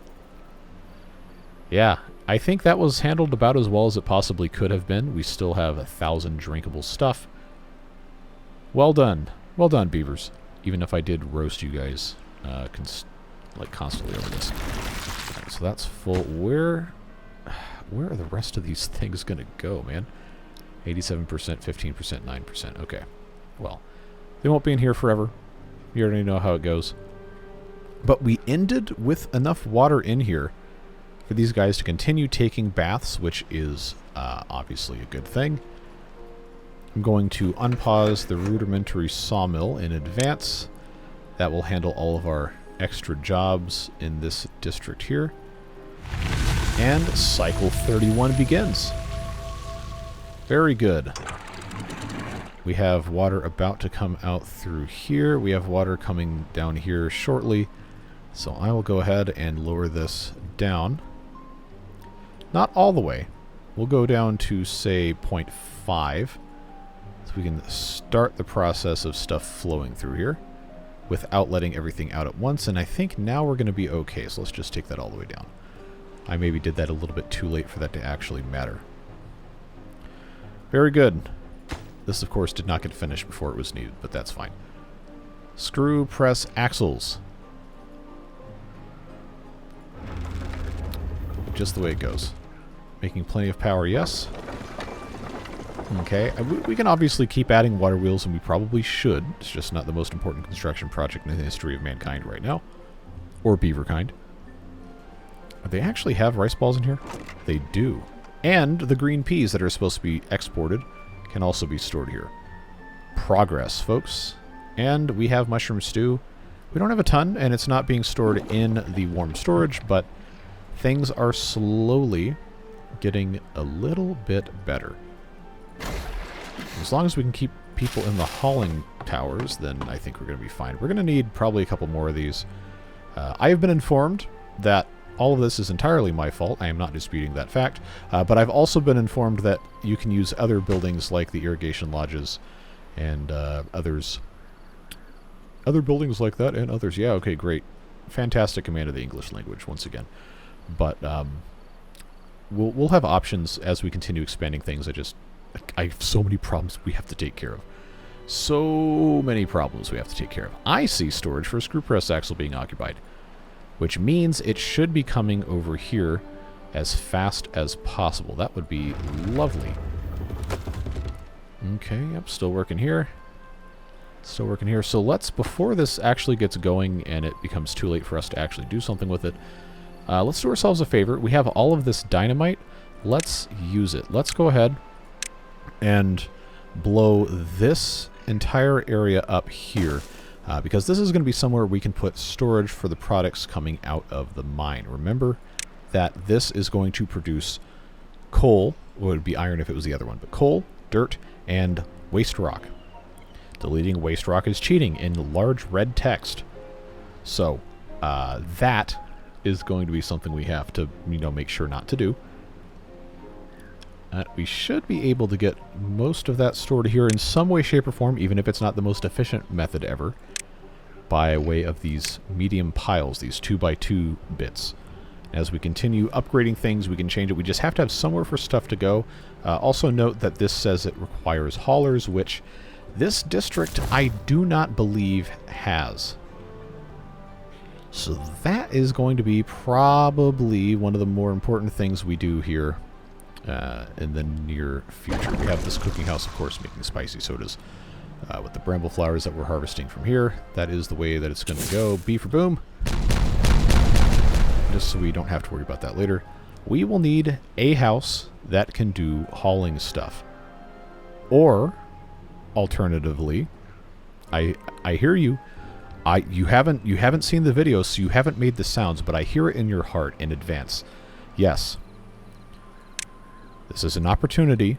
Yeah, I think that was handled about as well as it possibly could have been. We still have 1,000 drinkable stuff. Well done. Well done, beavers. Even if I did roast you guys like constantly over this. Right, so that's full. Where are the rest of these things going to go, man? 87%, 15%, 9%. Okay. Well, they won't be in here forever. You already know how it goes. But we ended with enough water in here for these guys to continue taking baths, which is obviously a good thing. I'm going to unpause the rudimentary sawmill in advance. That will handle all of our extra jobs in this district here. And cycle 31 begins. Very good. We have water about to come out through here. We have water coming down here shortly. So I will go ahead and lower this down. Not all the way. We'll go down to, say, 0.5. So we can start the process of stuff flowing through here without letting everything out at once. And I think now we're going to be okay. So let's just take that all the way down. I maybe did that a little bit too late for that to actually matter. Very good. This, of course, did not get finished before it was needed, but that's fine. Screw press axles. Just the way it goes. Making plenty of power, yes. Okay, we can obviously keep adding water wheels, and we probably should. It's just not the most important construction project in the history of mankind right now. Or beaver kind. They actually have rice balls in here? They do. And the green peas that are supposed to be exported can also be stored here. Progress, folks. And we have mushroom stew. We don't have a ton, and it's not being stored in the warm storage, but things are slowly getting a little bit better. As long as we can keep people in the hauling towers, then I think we're going to be fine. We're going to need probably a couple more of these. I have been informed that all of this is entirely my fault. I am not disputing that fact. But I've also been informed that you can use other buildings like the irrigation lodges and others. Other buildings like that and others. Yeah, okay, great. Fantastic command of the English language, once again. But we'll have options as we continue expanding things. I have so many problems we have to take care of. So many problems we have to take care of. I see storage for a screw press axle being occupied, which means it should be coming over here as fast as possible. That would be lovely. Okay, yep, still working here. Still working here. So let's, before this actually gets going and it becomes too late for us to actually do something with it, let's do ourselves a favor. We have all of this dynamite. Let's use it. Let's go ahead and blow this entire area up here. Because this is going to be somewhere we can put storage for the products coming out of the mine. Remember that this is going to produce coal, or it would be iron if it was the other one, but coal, dirt, and waste rock. Deleting waste rock is cheating in large red text. So that is going to be something we have to, make sure not to do. We should be able to get most of that stored here in some way, shape, or form, even if it's not the most efficient method ever, by way of these medium piles, these 2x2 bits. As we continue upgrading things, we can change it. We just have to have somewhere for stuff to go. Also note that this says it requires haulers, which this district I do not believe has. So that is going to be probably one of the more important things we do here in the near future. We have this cooking house, of course, making spicy sodas with the bramble flowers that we're harvesting from here. That is the way that it's going to go. B for boom. Just so we don't have to worry about that later. We will need a house that can do hauling stuff. Or, alternatively, I hear you. You haven't seen the video, so you haven't made the sounds, but I hear it in your heart in advance. Yes. This is an opportunity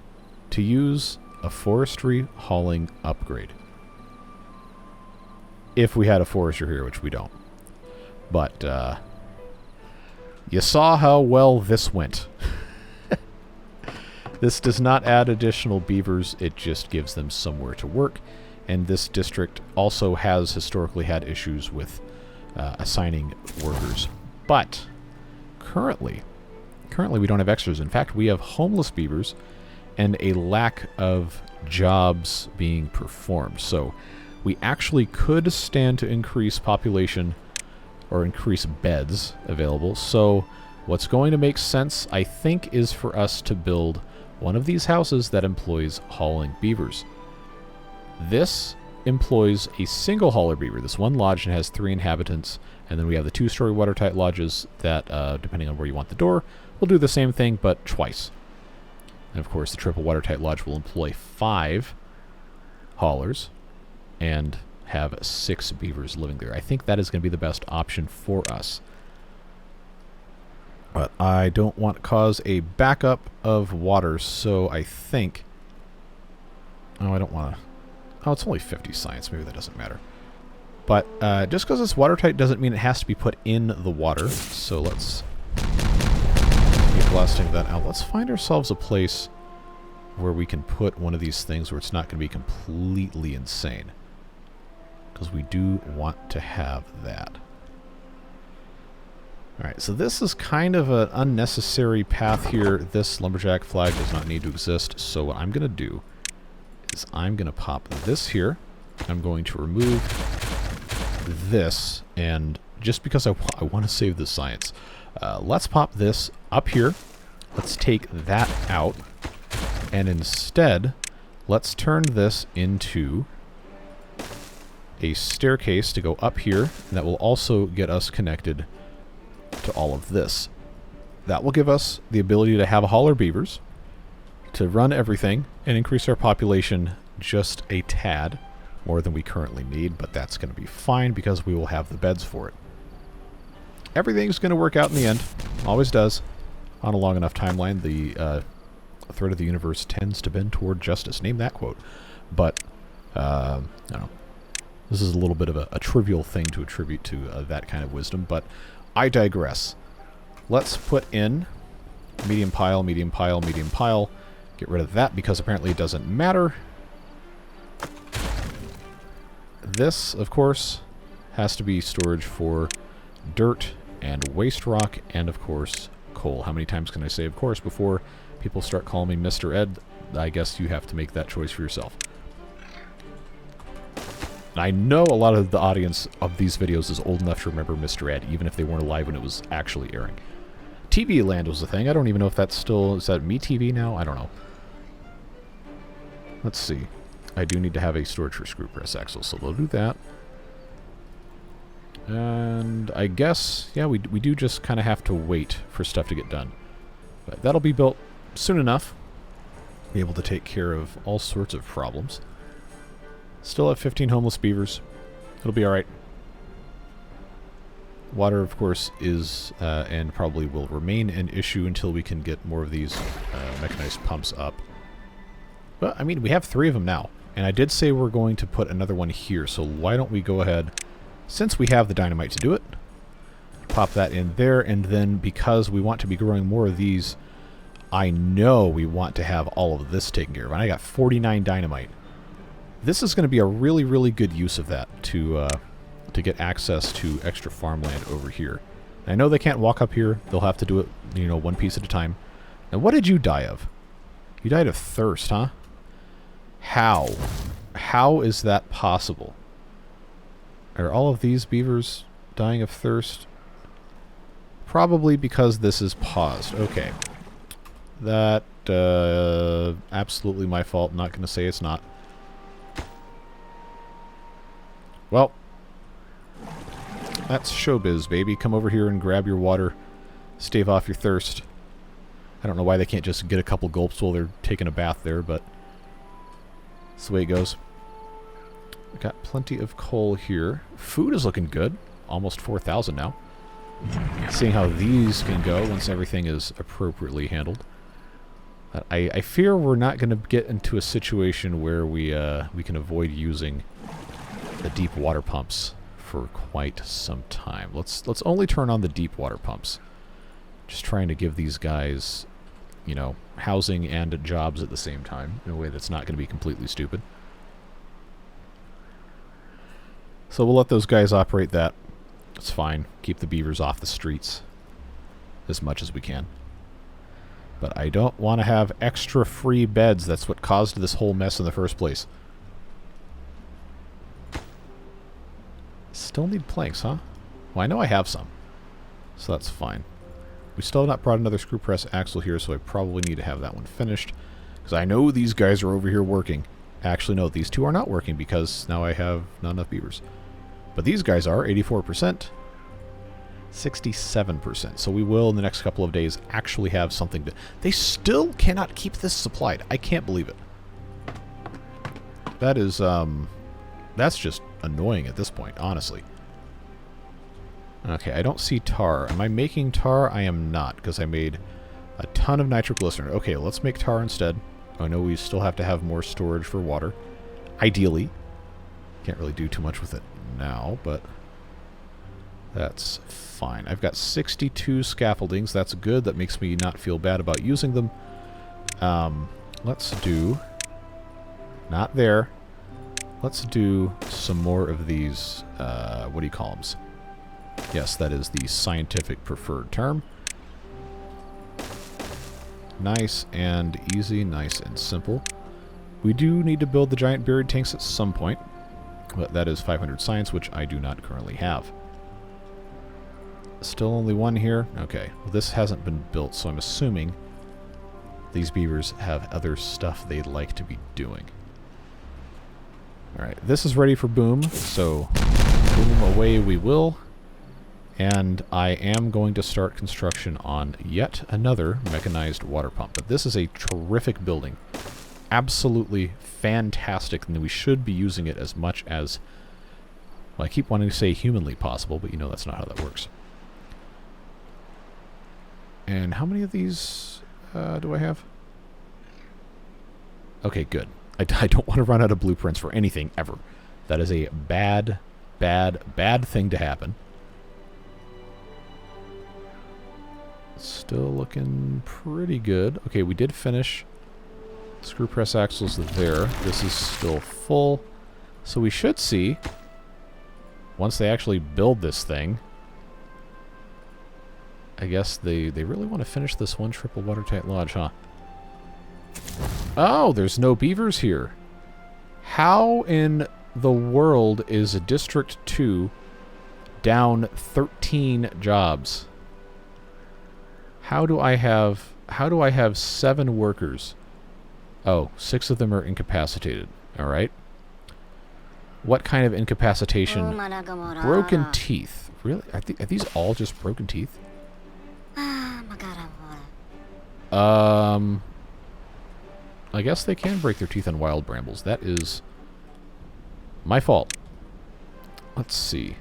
to use a forestry hauling upgrade. If we had a forester here, which we don't. But, you saw how well this went. This does not add additional beavers, it just gives them somewhere to work. And this district also has historically had issues with assigning workers. But, currently we don't have extras. In fact, we have homeless beavers and a lack of jobs being performed. So we actually could stand to increase population or increase beds available. So what's going to make sense, I think, is for us to build one of these houses that employs hauling beavers. This employs a single hauler beaver. This one lodge has 3 inhabitants, and then we have the 2-story watertight lodges that, depending on where you want the door, will do the same thing, but twice. And of course, the triple watertight lodge will employ 5 haulers and have 6 beavers living there. I think that is going to be the best option for us. But I don't want to cause a backup of water, so I think... Oh, I don't want to... Oh, it's only 50 science. Maybe that doesn't matter. But just because it's watertight doesn't mean it has to be put in the water. So let's keep blasting that out. Let's find ourselves a place where we can put one of these things where it's not going to be completely insane. Because we do want to have that. Alright, so this is kind of an unnecessary path here. This lumberjack flag does not need to exist. So what I'm going to do is I'm going to pop this here. I'm going to remove this. And just because I want to save the science, let's pop this up here. Let's take that out. And instead, let's turn this into a staircase to go up here. And that will also get us connected to all of this. That will give us the ability to have hauler beavers, to run everything, and increase our population just a tad more than we currently need, but that's going to be fine because we will have the beds for it. Everything's going to work out in the end. Always does. On a long enough timeline, the thread of the universe tends to bend toward justice. Name that quote. But, I don't know. This is a little bit of a trivial thing to attribute to that kind of wisdom, but I digress. Let's put in medium pile, medium pile, medium pile. Get rid of that because apparently it doesn't matter. This, of course, has to be storage for dirt and waste rock and, of course, coal. How many times can I say, of course, before people start calling me Mr. Ed? I guess you have to make that choice for yourself. I know a lot of the audience of these videos is old enough to remember Mr. Ed, even if they weren't alive when it was actually airing. TV Land was a thing. I don't even know if that's still... Is that MeTV now? I don't know. Let's see. I do need to have a storage for screw press axles, so we'll do that. And I guess, yeah, we do just kind of have to wait for stuff to get done. But that'll be built soon enough. Be able to take care of all sorts of problems. Still have 15 homeless beavers. It'll be alright. Water, of course, is and probably will remain an issue until we can get more of these mechanized pumps up. But, I mean, we have 3 of them now. And I did say we're going to put another one here, so why don't we go ahead, since we have the dynamite to do it, pop that in there, and then because we want to be growing more of these, I know we want to have all of this taken care of. And I got 49 dynamite. This is going to be a really, really good use of that to get access to extra farmland over here. I know they can't walk up here. They'll have to do it, you know, one piece at a time. And what did you die of? You died of thirst, huh? How? How is that possible? Are all of these beavers dying of thirst? Probably because this is paused. Okay. That, absolutely my fault. Not going to say it's not. Well, that's showbiz, baby. Come over here and grab your water. Stave off your thirst. I don't know why they can't just get a couple gulps while they're taking a bath there, but that's the way it goes. We've got plenty of coal here. Food is looking good. Almost 4,000 now. Seeing how these can go once everything is appropriately handled. I fear we're not going to get into a situation where we can avoid using the deep water pumps for quite some time. Let's only turn on the deep water pumps. Just trying to give these guys, you know, housing and jobs at the same time in a way that's not going to be completely stupid. So we'll let those guys operate that. It's fine. Keep the beavers off the streets as much as we can. But I don't want to have extra free beds. That's what caused this whole mess in the first place. Still need planks, huh? Well, I know I have some. So that's fine. We still have not brought another screw press axle here, so I probably need to have that one finished. Because I know these guys are over here working. Actually, no, these two are not working because now I have not enough beavers. But these guys are 84%. 67%. So we will, in the next couple of days, actually have something to... They still cannot keep this supplied. I can't believe it. That is, that's just annoying at this point, honestly. Okay, I don't see tar. Am I making tar? I am not, because I made a ton of nitroglycerin. Okay, let's make tar instead. I know we still have to have more storage for water. Ideally. Can't really do too much with it now, but that's fine. I've got 62 scaffoldings. That's good. That makes me not feel bad about using them. Let's do... Not there. Let's do some more of these, what do you call them? Yes, that is the scientific preferred term. Nice and easy, nice and simple. We do need to build the giant buried tanks at some point, but that is 500 science, which I do not currently have. Still only one here? Okay, well, this hasn't been built, so I'm assuming these beavers have other stuff they'd like to be doing. Alright, this is ready for boom, so boom away we will. And I am going to start construction on yet another mechanized water pump. But this is a terrific building. Absolutely fantastic, and we should be using it as much as... Well, I keep wanting to say humanly possible, but you know that's not how that works. And how many of these do I have? Okay, good. I don't want to run out of blueprints for anything, ever. That is a bad, bad, bad thing to happen. Still looking pretty good. Okay, we did finish screw press axles there. This is still full. So we should see, once they actually build this thing, I guess they really want to finish this one triple watertight lodge, huh? Oh, there's no beavers here. How in the world is District 2 down 13 jobs? How do I have 7 workers? Oh, 6 of them are incapacitated. All right. What kind of incapacitation? Broken teeth. Really? Are these all just broken teeth? I guess they can break their teeth on wild brambles. That is my fault. Let's see.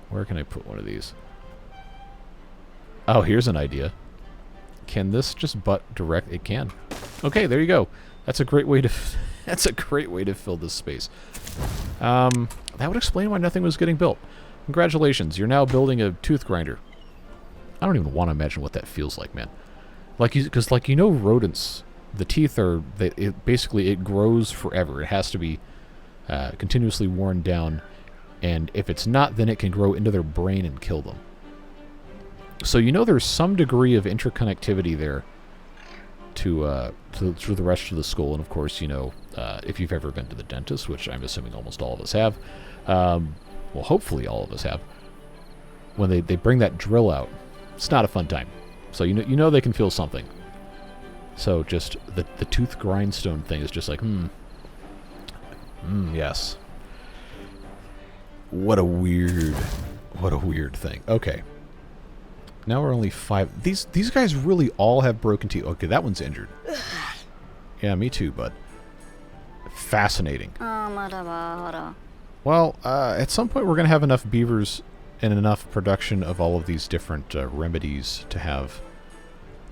Where can I put one of these? Oh, here's an idea. Can this just butt direct? It can. Okay, there you go. That's a great way to that's a great way to fill this space. That would explain why nothing was getting built. Congratulations, you're now building a tooth grinder. I don't even want to imagine what that feels like, man. Because like you know, rodents, the teeth are basically it grows forever. It has to be continuously worn down, and if it's not, then it can grow into their brain and kill them. So you know there's some degree of interconnectivity there to the rest of the skull, and of course, you know, if you've ever been to the dentist, which I'm assuming almost all of us have, well, hopefully all of us have, when they bring that drill out, it's not a fun time. So you know they can feel something. So just the tooth grindstone thing is just like, yes. What a weird thing. Okay. Now we're only 5. These guys really all have broken teeth. Okay, that one's injured. Yeah, me too, bud. Fascinating. Well, at some point we're going to have enough beavers and enough production of all of these different remedies to have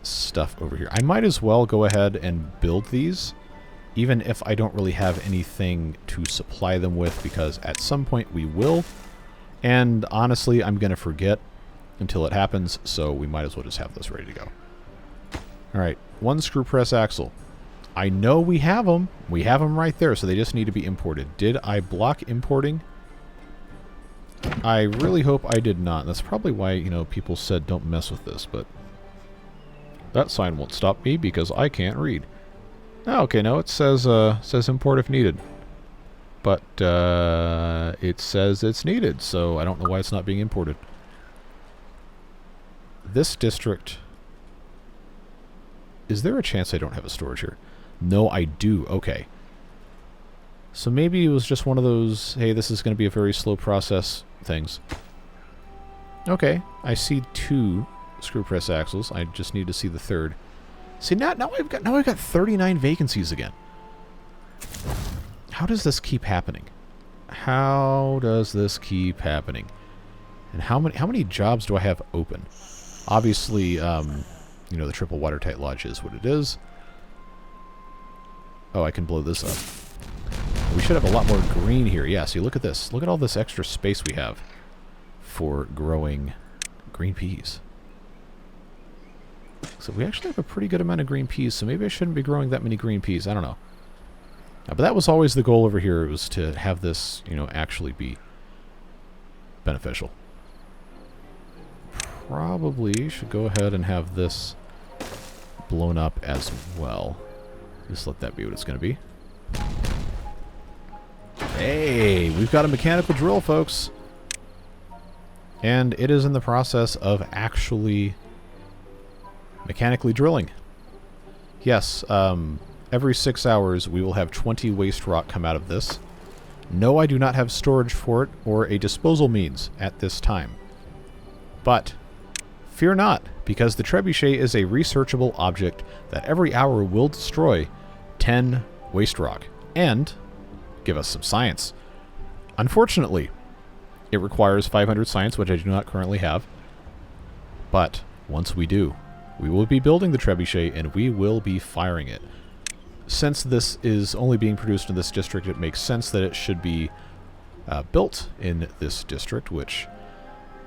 stuff over here. I might as well go ahead and build these, even if I don't really have anything to supply them with, because at some point we will. And honestly, I'm going to forget until it happens, so we might as well just have this ready to go. Alright, 1 screw press axle. I know we have them. We have them right there, so they just need to be imported. Did I block importing? I really hope I did not. That's probably why, you know, people said don't mess with this, but that sign won't stop me because I can't read. Oh, okay, no, it says import if needed. But it says it's needed, so I don't know why it's not being imported. This district... Is there a chance I don't have a storage here? No, I do. Okay. So maybe it was just one of those, hey, this is going to be a very slow process things. Okay. I see 2 screw press axles. I just need to see the 3rd. See, now I've got 39 vacancies again. How does this keep happening? How does this keep happening? And how many jobs do I have open? Obviously, you know, the triple watertight lodge is what it is. Oh, I can blow this up. We should have a lot more green here. Yeah, see, look at this. Look at all this extra space we have for growing green peas. So we actually have a pretty good amount of green peas, so maybe I shouldn't be growing that many green peas. I don't know. But that was always the goal over here, was to have this, you know, actually be beneficial. Probably should go ahead and have this blown up as well. Just let that be what it's going to be. Hey, we've got a mechanical drill, folks. And it is in the process of actually mechanically drilling. Yes, every 6 hours we will have 20 waste rock come out of this. No, I do not have storage for it or a disposal means at this time. But fear not, because the trebuchet is a researchable object that every hour will destroy 10 waste rock and give us some science. Unfortunately, it requires 500 science, which I do not currently have. But once we do, we will be building the trebuchet and we will be firing it. Since this is only being produced in this district, it makes sense that it should be built in this district, which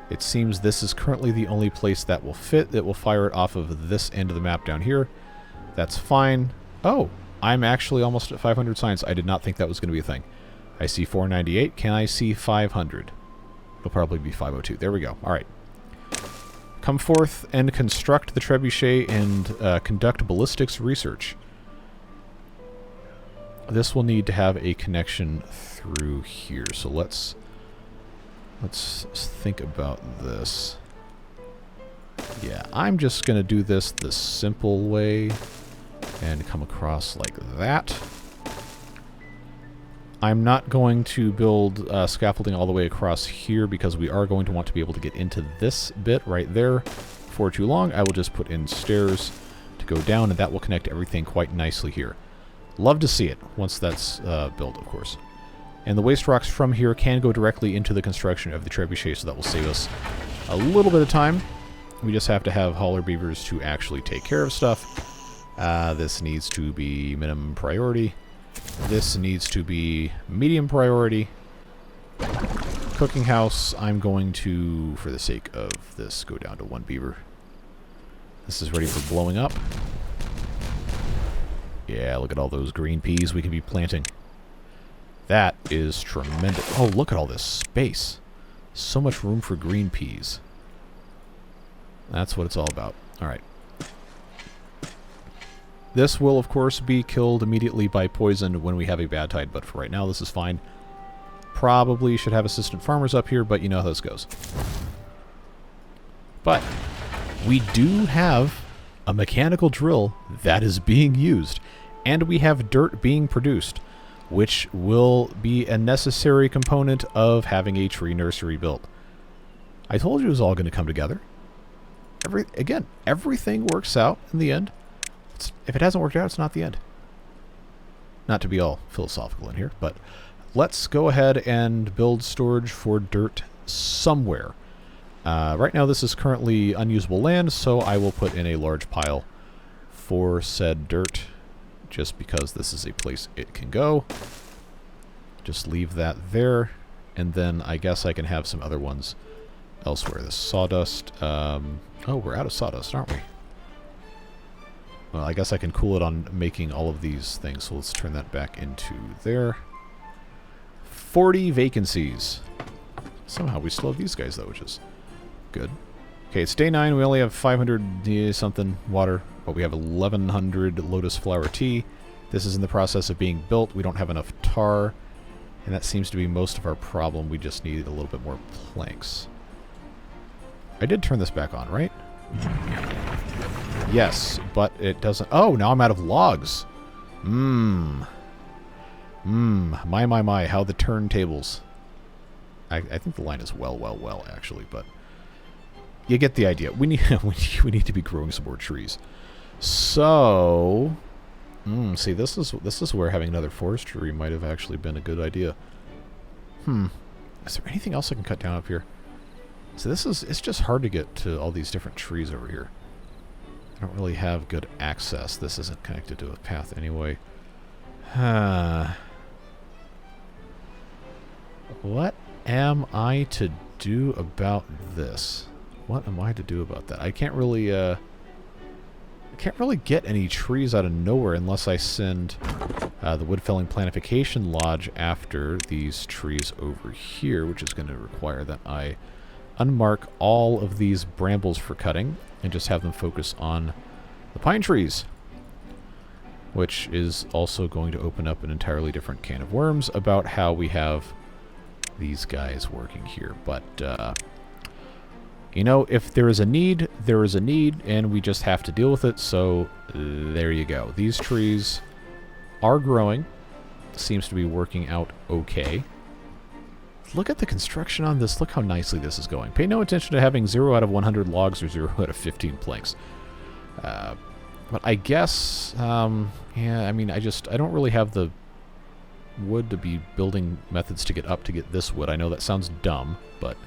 it seems this is currently the only place that will fit. It will fire it off of this end of the map down here. That's fine. Oh, I'm actually almost at 500 science. I did not think that was going to be a thing. I see 498. Can I see 500? It'll probably be 502. There we go. All right. Come forth and construct the trebuchet and conduct ballistics research. This will need to have a connection through here. So let's think about this. Yeah, I'm just going to do this the simple way and come across like that. I'm not going to build scaffolding all the way across here because we are going to want to be able to get into this bit right there for too long. I will just put in stairs to go down, and that will connect everything quite nicely here. Love to see it once that's built, of course. And the waste rocks from here can go directly into the construction of the trebuchet, so that will save us a little bit of time. We just have to have hauler beavers to actually take care of stuff. This needs to be minimum priority. This needs to be medium priority. Cooking house, I'm going to, for the sake of this, go down to 1 beaver. This is ready for blowing up. Yeah, look at all those green peas we can be planting. That is tremendous. Oh, look at all this space. So much room for green peas. That's what it's all about. All right. This will, of course, be killed immediately by poison when we have a bad tide, but for right now, this is fine. Probably should have assistant farmers up here, but you know how this goes. But we do have a mechanical drill that is being used, and we have dirt being produced, which will be a necessary component of having a tree nursery built. I told you it was all going to come together. Again, everything works out in the end. If it hasn't worked out, it's not the end. Not to be all philosophical in here, but let's go ahead and build storage for dirt somewhere. Right now this is currently unusable land, so I will put in a large pile for said dirt, just because this is a place it can go. Just leave that there, and then I guess I can have some other ones elsewhere. The sawdust, oh, we're out of sawdust, aren't we? Well, I guess I can cool it on making all of these things, so let's turn that back into there. 40 vacancies. Somehow we still have these guys, though, which is good. Okay, it's day 9. We only have 500 something water, but we have 1,100 lotus flower tea. This is in the process of being built. We don't have enough tar, and that seems to be most of our problem. We just need a little bit more planks. I did turn this back on, right? Yes, but it doesn't... Oh, now I'm out of logs. My, how the turntables. I think the line is well, actually, but you get the idea. We need we need to be growing some more trees. So, See, this is where having another forestry might have actually been a good idea. Is there anything else I can cut down up here? So it's just hard to get to all these different trees over here. I don't really have good access. This isn't connected to a path anyway. What am I to do about this? What am I to do about that? I can't really get any trees out of nowhere unless I send the wood felling planification lodge after these trees over here, which is going to require that I unmark all of these brambles for cutting and just have them focus on the pine trees, which is also going to open up an entirely different can of worms about how we have these guys working here. But you know, if there is a need, there is a need, and we just have to deal with it. So there you go. These trees are growing. Seems to be working out okay. Look at the construction on this. Look how nicely this is going. Pay no attention to having 0 out of 100 logs or 0 out of 15 planks. But I guess, yeah, I mean, I don't really have the wood to be building methods to get up to get this wood. I know that sounds dumb, but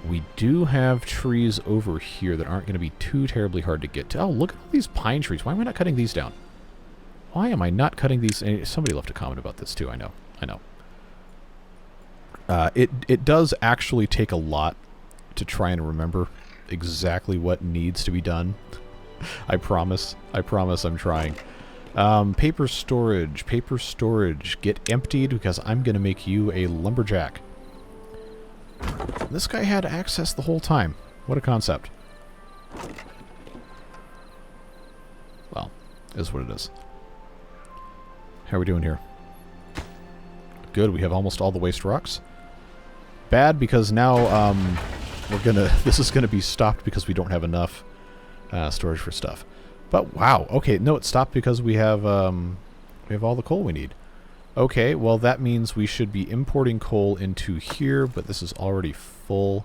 we do have trees over here that aren't going to be too terribly hard to get to. Oh, look at all these pine trees. Why am I not cutting these down? Why am I not cutting these? Somebody left a comment about this too. I know. It does actually take a lot to try and remember exactly what needs to be done. I promise I'm trying. Paper storage. Get emptied because I'm going to make you a lumberjack. This guy had access the whole time. What a concept. Well, is what it is. How are we doing here? Good, we have almost all the waste rocks. Bad because now this is gonna be stopped because we don't have enough storage for stuff. But wow, okay, no, it stopped because we have all the coal we need. Okay, well that means we should be importing coal into here, but this is already full.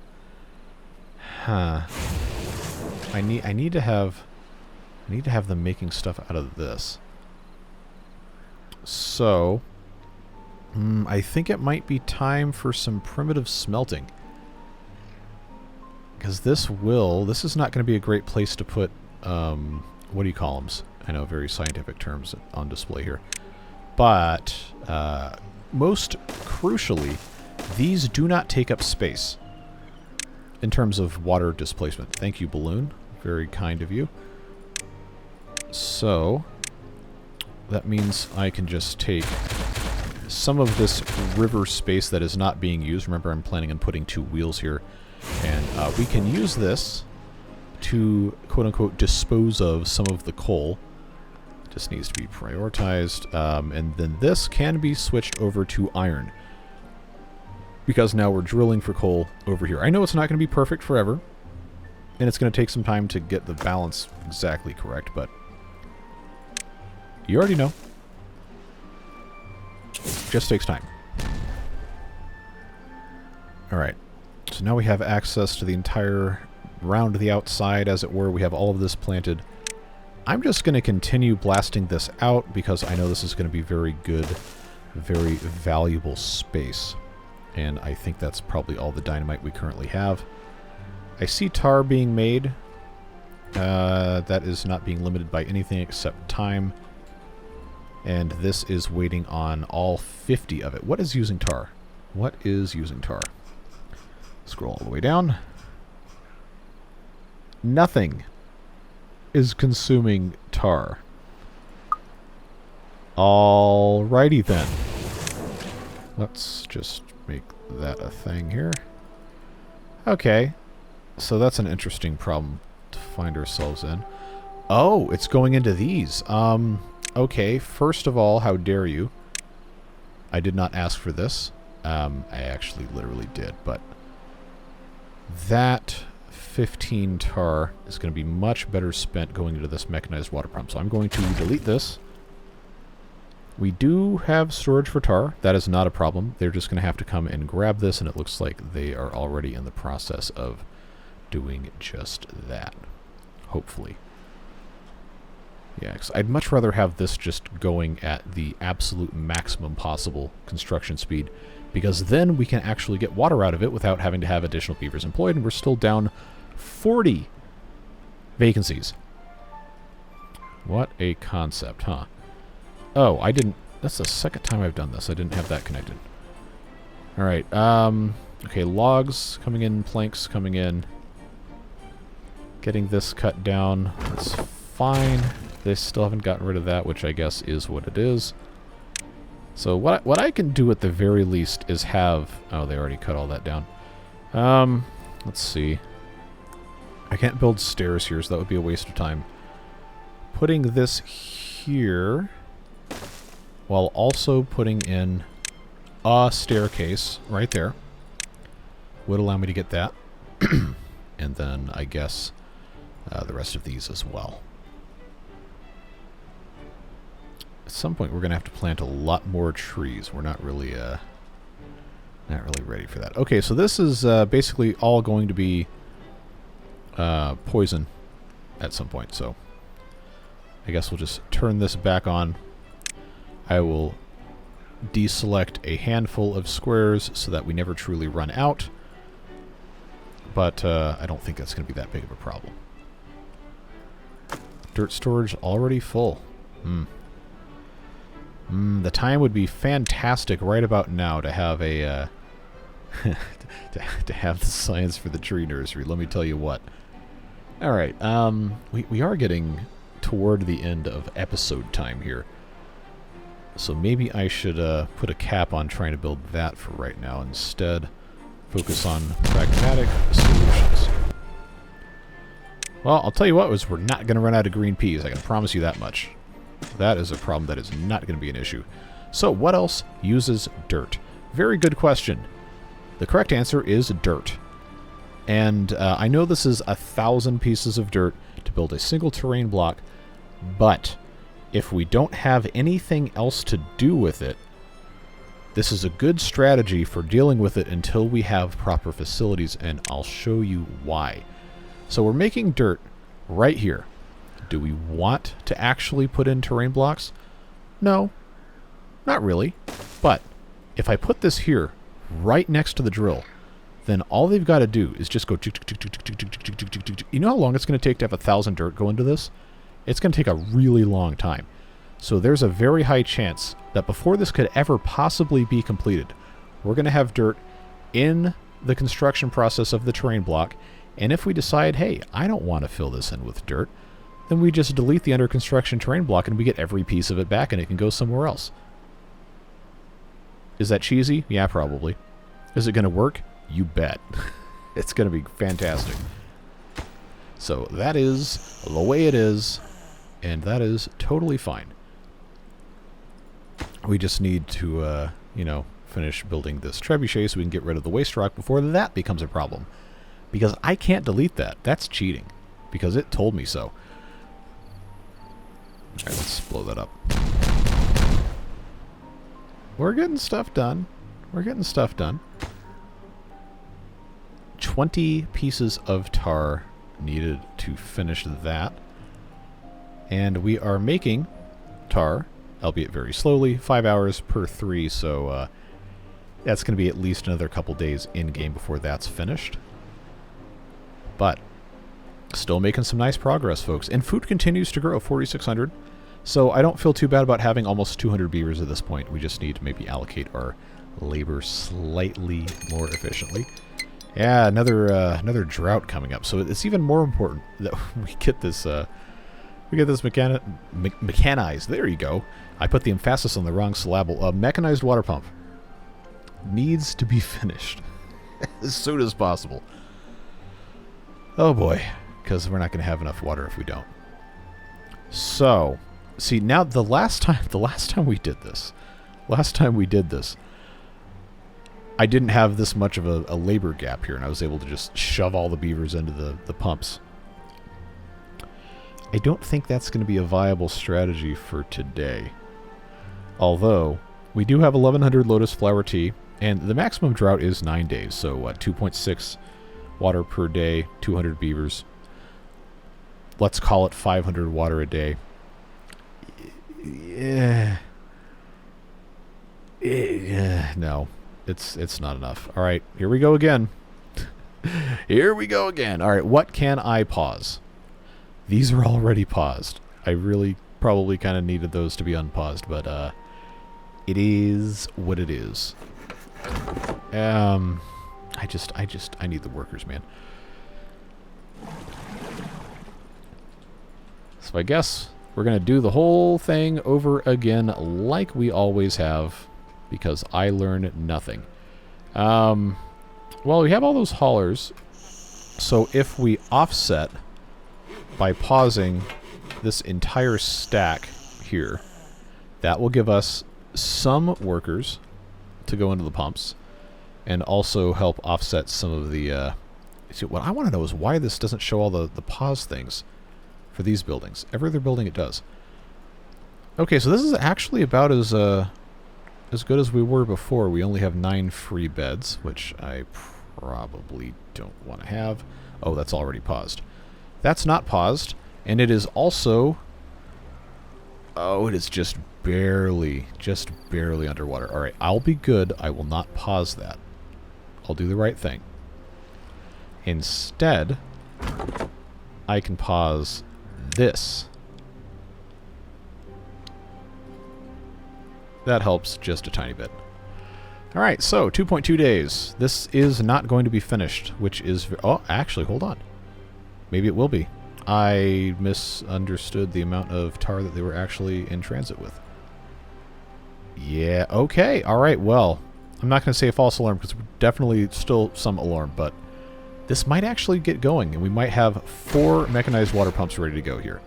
Huh. I need to have them making stuff out of this. So I think it might be time for some primitive smelting. Because this is not going to be a great place to put what do you call them? I know, very scientific terms on display here. But most crucially, these do not take up space in terms of water displacement. Thank you, Balloon. Very kind of you. So that means I can just take some of this river space that is not being used. Remember, I'm planning on putting 2 wheels here. And we can use this to, quote-unquote, dispose of some of the coal. Just needs to be prioritized. And then this can be switched over to iron. Because now we're drilling for coal over here. I know it's not going to be perfect forever. And it's going to take some time to get the balance exactly correct, but you already know. Just takes time. Alright. So now we have access to the entire round the outside, as it were. We have all of this planted. I'm just going to continue blasting this out because I know this is going to be very good, very valuable space. And I think that's probably all the dynamite we currently have. I see tar being made. That is not being limited by anything except time. And this is waiting on all 50 of it. What is using tar? What is using tar? Scroll all the way down. Nothing is consuming tar. Alrighty then. Let's just make that a thing here. Okay. So that's an interesting problem to find ourselves in. Oh, it's going into these. Okay, first of all, how dare you? I did not ask for this. I actually literally did, but that 15 tar is going to be much better spent going into this mechanized water pump. So I'm going to delete this. We do have storage for tar. That is not a problem. They're just going to have to come and grab this, and it looks like they are already in the process of doing just that. Hopefully. Yeah, 'cause I'd much rather have this just going at the absolute maximum possible construction speed, because then we can actually get water out of it without having to have additional beavers employed, and we're still down 40 vacancies. What a concept, huh? Oh, I didn't... That's the second time I've done this. I didn't have that connected. Alright, okay, logs coming in, planks coming in. Getting this cut down. That's fine. They still haven't gotten rid of that, which I guess is what it is. So what I can do at the very least is have... Oh, they already cut all that down. Let's see. I can't build stairs here, so that would be a waste of time. Putting this here, while also putting in a staircase right there, would allow me to get that. And then, I guess, the rest of these as well. At some point, we're going to have to plant a lot more trees. We're not really ready for that. Okay, so this is basically all going to be poison at some point, so I guess we'll just turn this back on. I will deselect a handful of squares so that we never truly run out, but I don't think that's going to be that big of a problem. Dirt storage already full. The time would be fantastic right about now to have a to have the science for the tree nursery. Let me tell you what. All right, we are getting toward the end of episode time here, so maybe I should put a cap on trying to build that for right now. Instead, focus on pragmatic solutions. Well, I'll tell you what, we're not going to run out of green peas. I can promise you that much. That is a problem that is not going to be an issue. So, what else uses dirt? Very good question. The correct answer is dirt. And I know this is 1,000 pieces of dirt to build a single terrain block, but if we don't have anything else to do with it, this is a good strategy for dealing with it until we have proper facilities, and I'll show you why. So we're making dirt right here. Do we want to actually put in terrain blocks? No, not really. But if I put this here, right next to the drill, then all they've got to do is just go... You know how long it's going to take to have 1,000 dirt go into this? It's going to take a really long time. So there's a very high chance that before this could ever possibly be completed, we're going to have dirt in the construction process of the terrain block, and if we decide, hey, I don't want to fill this in with dirt, then we just delete the under construction terrain block and we get every piece of it back and it can go somewhere else. Is that cheesy? Yeah, probably. Is it going to work? You bet. It's going to be fantastic. So that is the way it is, and that is totally fine. We just need to, finish building this trebuchet so we can get rid of the waste rock before that becomes a problem. Because I can't delete that. That's cheating. Because it told me so. Alright, let's blow that up. We're getting stuff done. We're getting stuff done. 20 pieces of tar needed to finish that. And we are making tar, albeit very slowly, 5 hours per 3, so that's going to be at least another couple days in-game before that's finished. But still making some nice progress, folks. And food continues to grow, 4,600. So I don't feel too bad about having almost 200 beavers at this point. We just need to maybe allocate our labor slightly more efficiently. Yeah, another drought coming up. So it's even more important that we get this mechanized. There you go. I put the emphasis on the wrong syllable. Mechanized water pump needs to be finished as soon as possible. Oh boy, because we're not going to have enough water if we don't. So, see, now the last time we did this, I didn't have this much of a labor gap here, and I was able to just shove all the beavers into the pumps. I don't think that's going to be a viable strategy for today. Although, we do have 1,100 lotus flower tea, and the maximum drought is 9 days, so 2.6 water per day, 200 beavers. Let's call it 500 water a day. No, it's not enough. All right, here we go again. Here we go again. All right, what can I pause? These are already paused. I really probably kind of needed those to be unpaused, but it is what it is. I need the workers, man. So I guess we're going to do the whole thing over again like we always have, because I learned nothing. Well, we have all those haulers, so if we offset by pausing this entire stack here, that will give us some workers to go into the pumps, and also help offset some of the... see, what I want to know is why this doesn't show all the pause things for these buildings. Every other building it does. Okay, so this is actually about as good as we were before. We only have 9 free beds, which I probably don't want to have. Oh, that's already paused. That's not paused, and it is also... Oh, it is just barely underwater. All right, I'll be good. I will not pause that. I'll do the right thing. Instead, I can pause this. That helps just a tiny bit. All right, so 2.2 days. This is not going to be finished, which is... Oh, actually, hold on. Maybe it will be. I misunderstood the amount of tar that they were actually in transit with. Yeah, okay. All right, well, I'm not going to say a false alarm because definitely still some alarm, but this might actually get going, and we might have 4 mechanized water pumps ready to go here.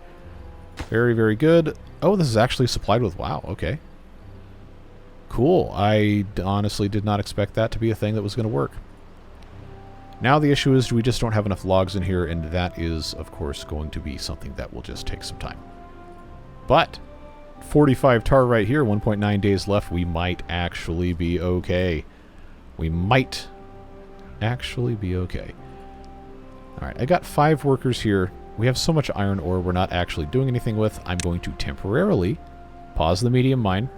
Very, very good. Oh, this is actually supplied with... Wow, okay. Cool. I honestly did not expect that to be a thing that was going to work. Now the issue is we just don't have enough logs in here, and that is, of course, going to be something that will just take some time. But 45 tar right here, 1.9 days left. We might actually be okay. We might actually be okay. Alright, I got 5 workers here. We have so much iron ore we're not actually doing anything with. I'm going to temporarily pause the medium mine,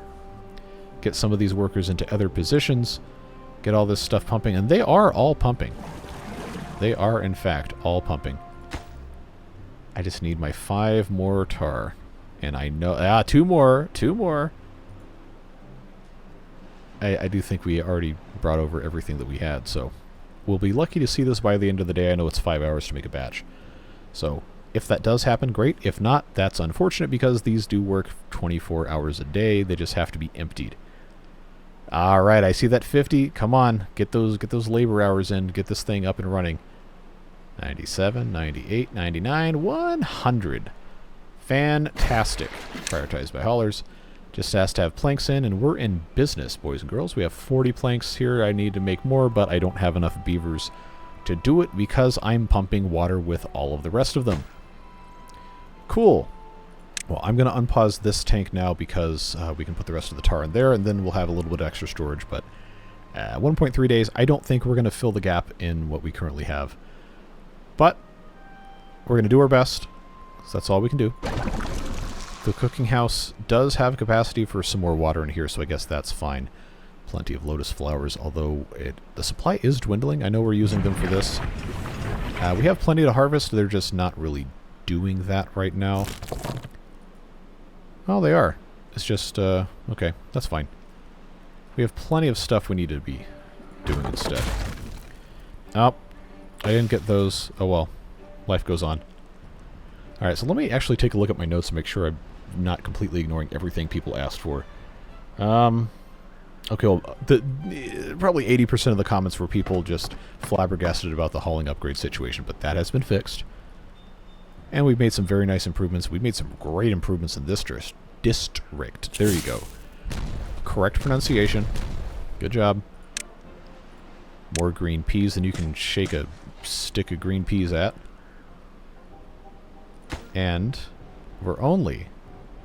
get some of these workers into other positions, get all this stuff pumping, and they are all pumping. They are, in fact, all pumping. I just need my 5 more tar. And I know... Ah, 2 more! 2 more! I do think we already brought over everything that we had, so... We'll be lucky to see this by the end of the day. I know it's 5 hours to make a batch. So, if that does happen, great. If not, that's unfortunate because these do work 24 hours a day. They just have to be emptied. Alright, I see that 50. Come on, get those labor hours in. Get this thing up and running. 97, 98, 99, 100. Fantastic. Prioritized by haulers. Just has to have planks in, and we're in business, boys and girls. We have 40 planks here. I need to make more, but I don't have enough beavers to do it because I'm pumping water with all of the rest of them. Cool. Well, I'm going to unpause this tank now because we can put the rest of the tar in there, and then we'll have a little bit of extra storage. But 1.3 days, I don't think we're going to fill the gap in what we currently have. But we're going to do our best. So that's all we can do. The cooking house does have capacity for some more water in here, so I guess that's fine. Plenty of lotus flowers, although the supply is dwindling. I know we're using them for this. We have plenty to harvest. They're just not really doing that right now. Oh, they are. It's just, okay, that's fine. We have plenty of stuff we need to be doing instead. Oh, I didn't get those. Oh well, life goes on. Alright, so let me actually take a look at my notes and make sure I'm not completely ignoring everything people asked for. Okay, well, probably 80% of the comments were people just flabbergasted about the hauling upgrade situation, but that has been fixed. And we've made some very nice improvements. We've made some great improvements in this district. There you go. Correct pronunciation. Good job. More green peas than you can shake a stick of green peas at. And we're only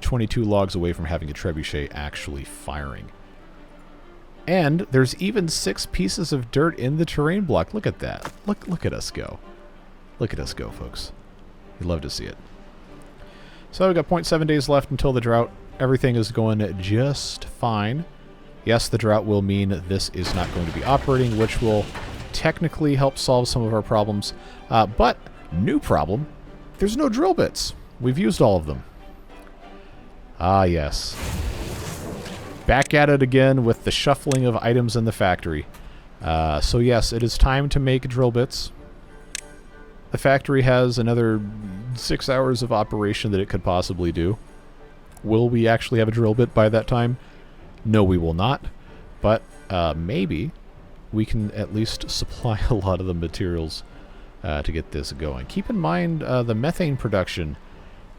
22 logs away from having a trebuchet actually firing. And there's even 6 pieces of dirt in the terrain block. Look at that. Look at us go. Look at us go, folks. You'd love to see it. So we've got 0.7 days left until the drought. Everything is going just fine. Yes, the drought will mean this is not going to be operating, which will technically help solve some of our problems. But, new problem, there's no drill bits. We've used all of them. Ah, yes. Back at it again with the shuffling of items in the factory. So yes, it is time to make drill bits. The factory has another 6 hours of operation that it could possibly do. Will we actually have a drill bit by that time? No, we will not. But maybe we can at least supply a lot of the materials to get this going. Keep in mind the methane production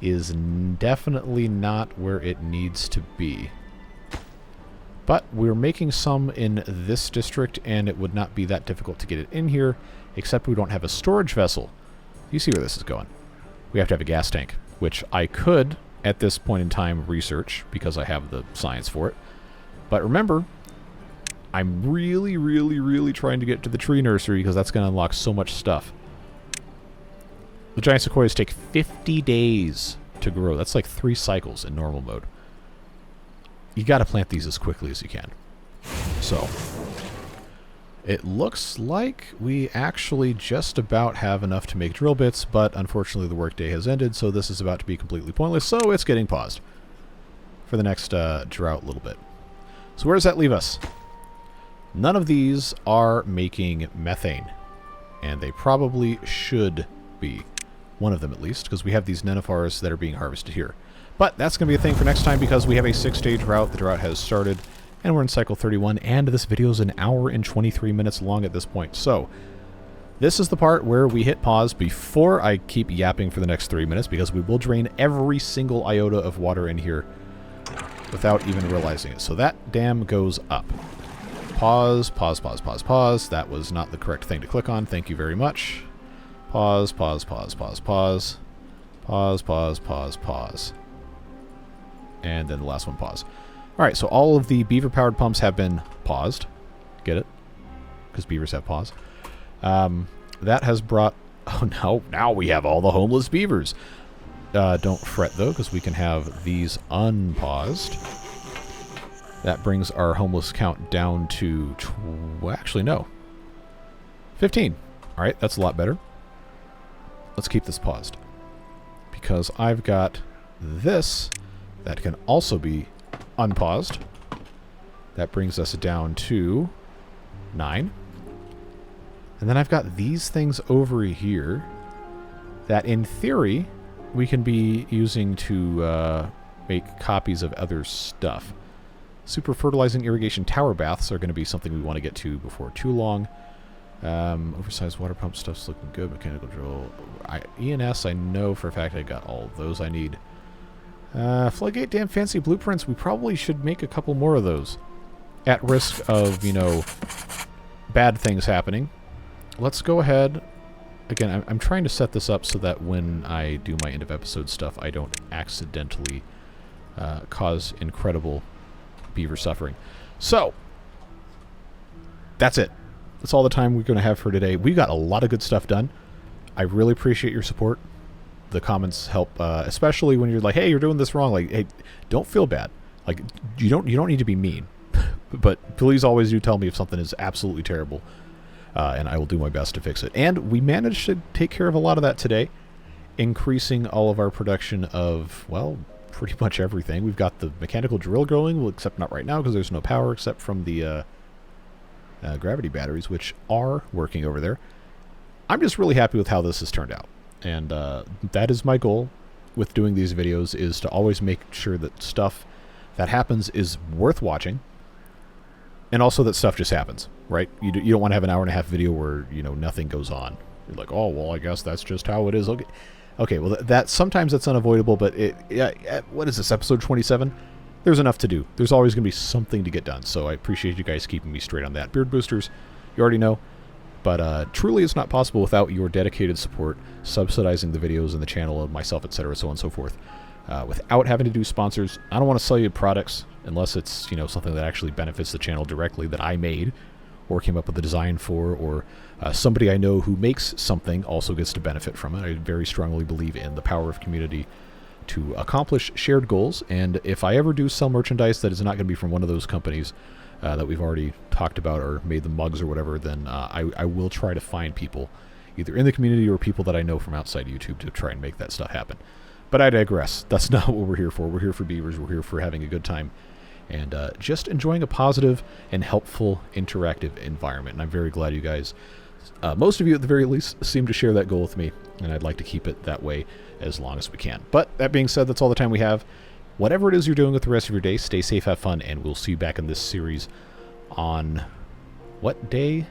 is definitely not where it needs to be. But we're making some in this district, and it would not be that difficult to get it in here, except we don't have a storage vessel. You see where this is going. We have to have a gas tank, which I could, at this point in time, research, because I have the science for it. But remember, I'm really, really, really trying to get to the tree nursery, because that's going to unlock so much stuff. The giant sequoias take 50 days to grow. That's like 3 cycles in normal mode. You got to plant these as quickly as you can. So, it looks like we actually just about have enough to make drill bits, but unfortunately the workday has ended, so this is about to be completely pointless, so it's getting paused for the next drought little bit. So where does that leave us? None of these are making methane, and they probably should be. One of them at least, because we have these nenuphars that are being harvested here. But that's going to be a thing for next time, because we have a 6-day drought. The drought has started, and we're in cycle 31, and this video is 1 hour and 23 minutes long at this point. So, this is the part where we hit pause before I keep yapping for the next 3 minutes, because we will drain every single iota of water in here without even realizing it. So that dam goes up. Pause, pause, pause, pause, pause. That was not the correct thing to click on. Thank you very much. Pause, pause, pause, pause, pause. Pause, pause, pause, pause. And then the last one, pause. Alright, so all of the beaver-powered pumps have been paused. Get it? Because beavers have pause. That has brought... Oh, no. Now we have all the homeless beavers. Don't fret, though, because we can have these unpaused. That brings our homeless count down to... Actually, no. 15. Alright, that's a lot better. Let's keep this paused. Because I've got this that can also be unpaused. That brings us down to 9. And then I've got these things over here that, in theory, we can be using to make copies of other stuff. Super fertilizing irrigation tower baths are going to be something we want to get to before too long. Oversized water pump stuff's looking good. Mechanical drill. ENS, I know for a fact I got all of those I need. Floodgate dam fancy blueprints. We probably should make a couple more of those. At risk of, you know, bad things happening. Let's go ahead. Again, I'm trying to set this up so that when I do my end of episode stuff, I don't accidentally cause incredible beaver suffering. So, that's it. That's all the time we're going to have for today. We got a lot of good stuff done. I really appreciate your support. The comments help, especially when you're like, hey, you're doing this wrong. Like, hey, don't feel bad. Like, you don't need to be mean. But please always do tell me if something is absolutely terrible. And I will do my best to fix it. And we managed to take care of a lot of that today, increasing all of our production of, well, pretty much everything. We've got the mechanical drill going, well, except not right now because there's no power except from the gravity batteries, which are working over there. I'm just really happy with how this has turned out. And that is my goal with doing these videos, is to always make sure that stuff that happens is worth watching. And also that stuff just happens, right? You don't want to have an hour-and-a-half video where, you know, nothing goes on. You're like, oh, well, I guess that's just how it is. Okay, well, that sometimes that's unavoidable, but what is this, episode 27? There's enough to do. There's always going to be something to get done, so I appreciate you guys keeping me straight on that. Beard boosters, you already know. But truly it's not possible without your dedicated support, subsidizing the videos and the channel and myself, etc., so on and so forth. Without having to do sponsors. I don't want to sell you products unless it's, you know, something that actually benefits the channel directly that I made or came up with the design for, or somebody I know who makes something also gets to benefit from it. I very strongly believe in the power of community. to accomplish shared goals. And if I ever do sell merchandise that is not going to be from one of those companies that we've already talked about or made the mugs or whatever, then I will try to find people either in the community or people that I know from outside YouTube to try and make that stuff happen. But I digress. That's not what we're here for. We're here for beavers. We're here for having a good time and just enjoying a positive and helpful interactive environment. And I'm very glad you guys, most of you at the very least, seem to share that goal with me, and I'd like to keep it that way as long as we can. But that being said, that's all the time we have. Whatever it is you're doing with the rest of your day, stay safe, have fun, and we'll see you back in this series on what day?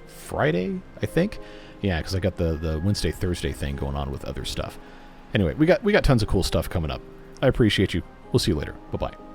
Friday, I think? Yeah, because I got the Wednesday, Thursday thing going on with other stuff. Anyway, we got tons of cool stuff coming up. I appreciate you. We'll see you later. Bye-bye.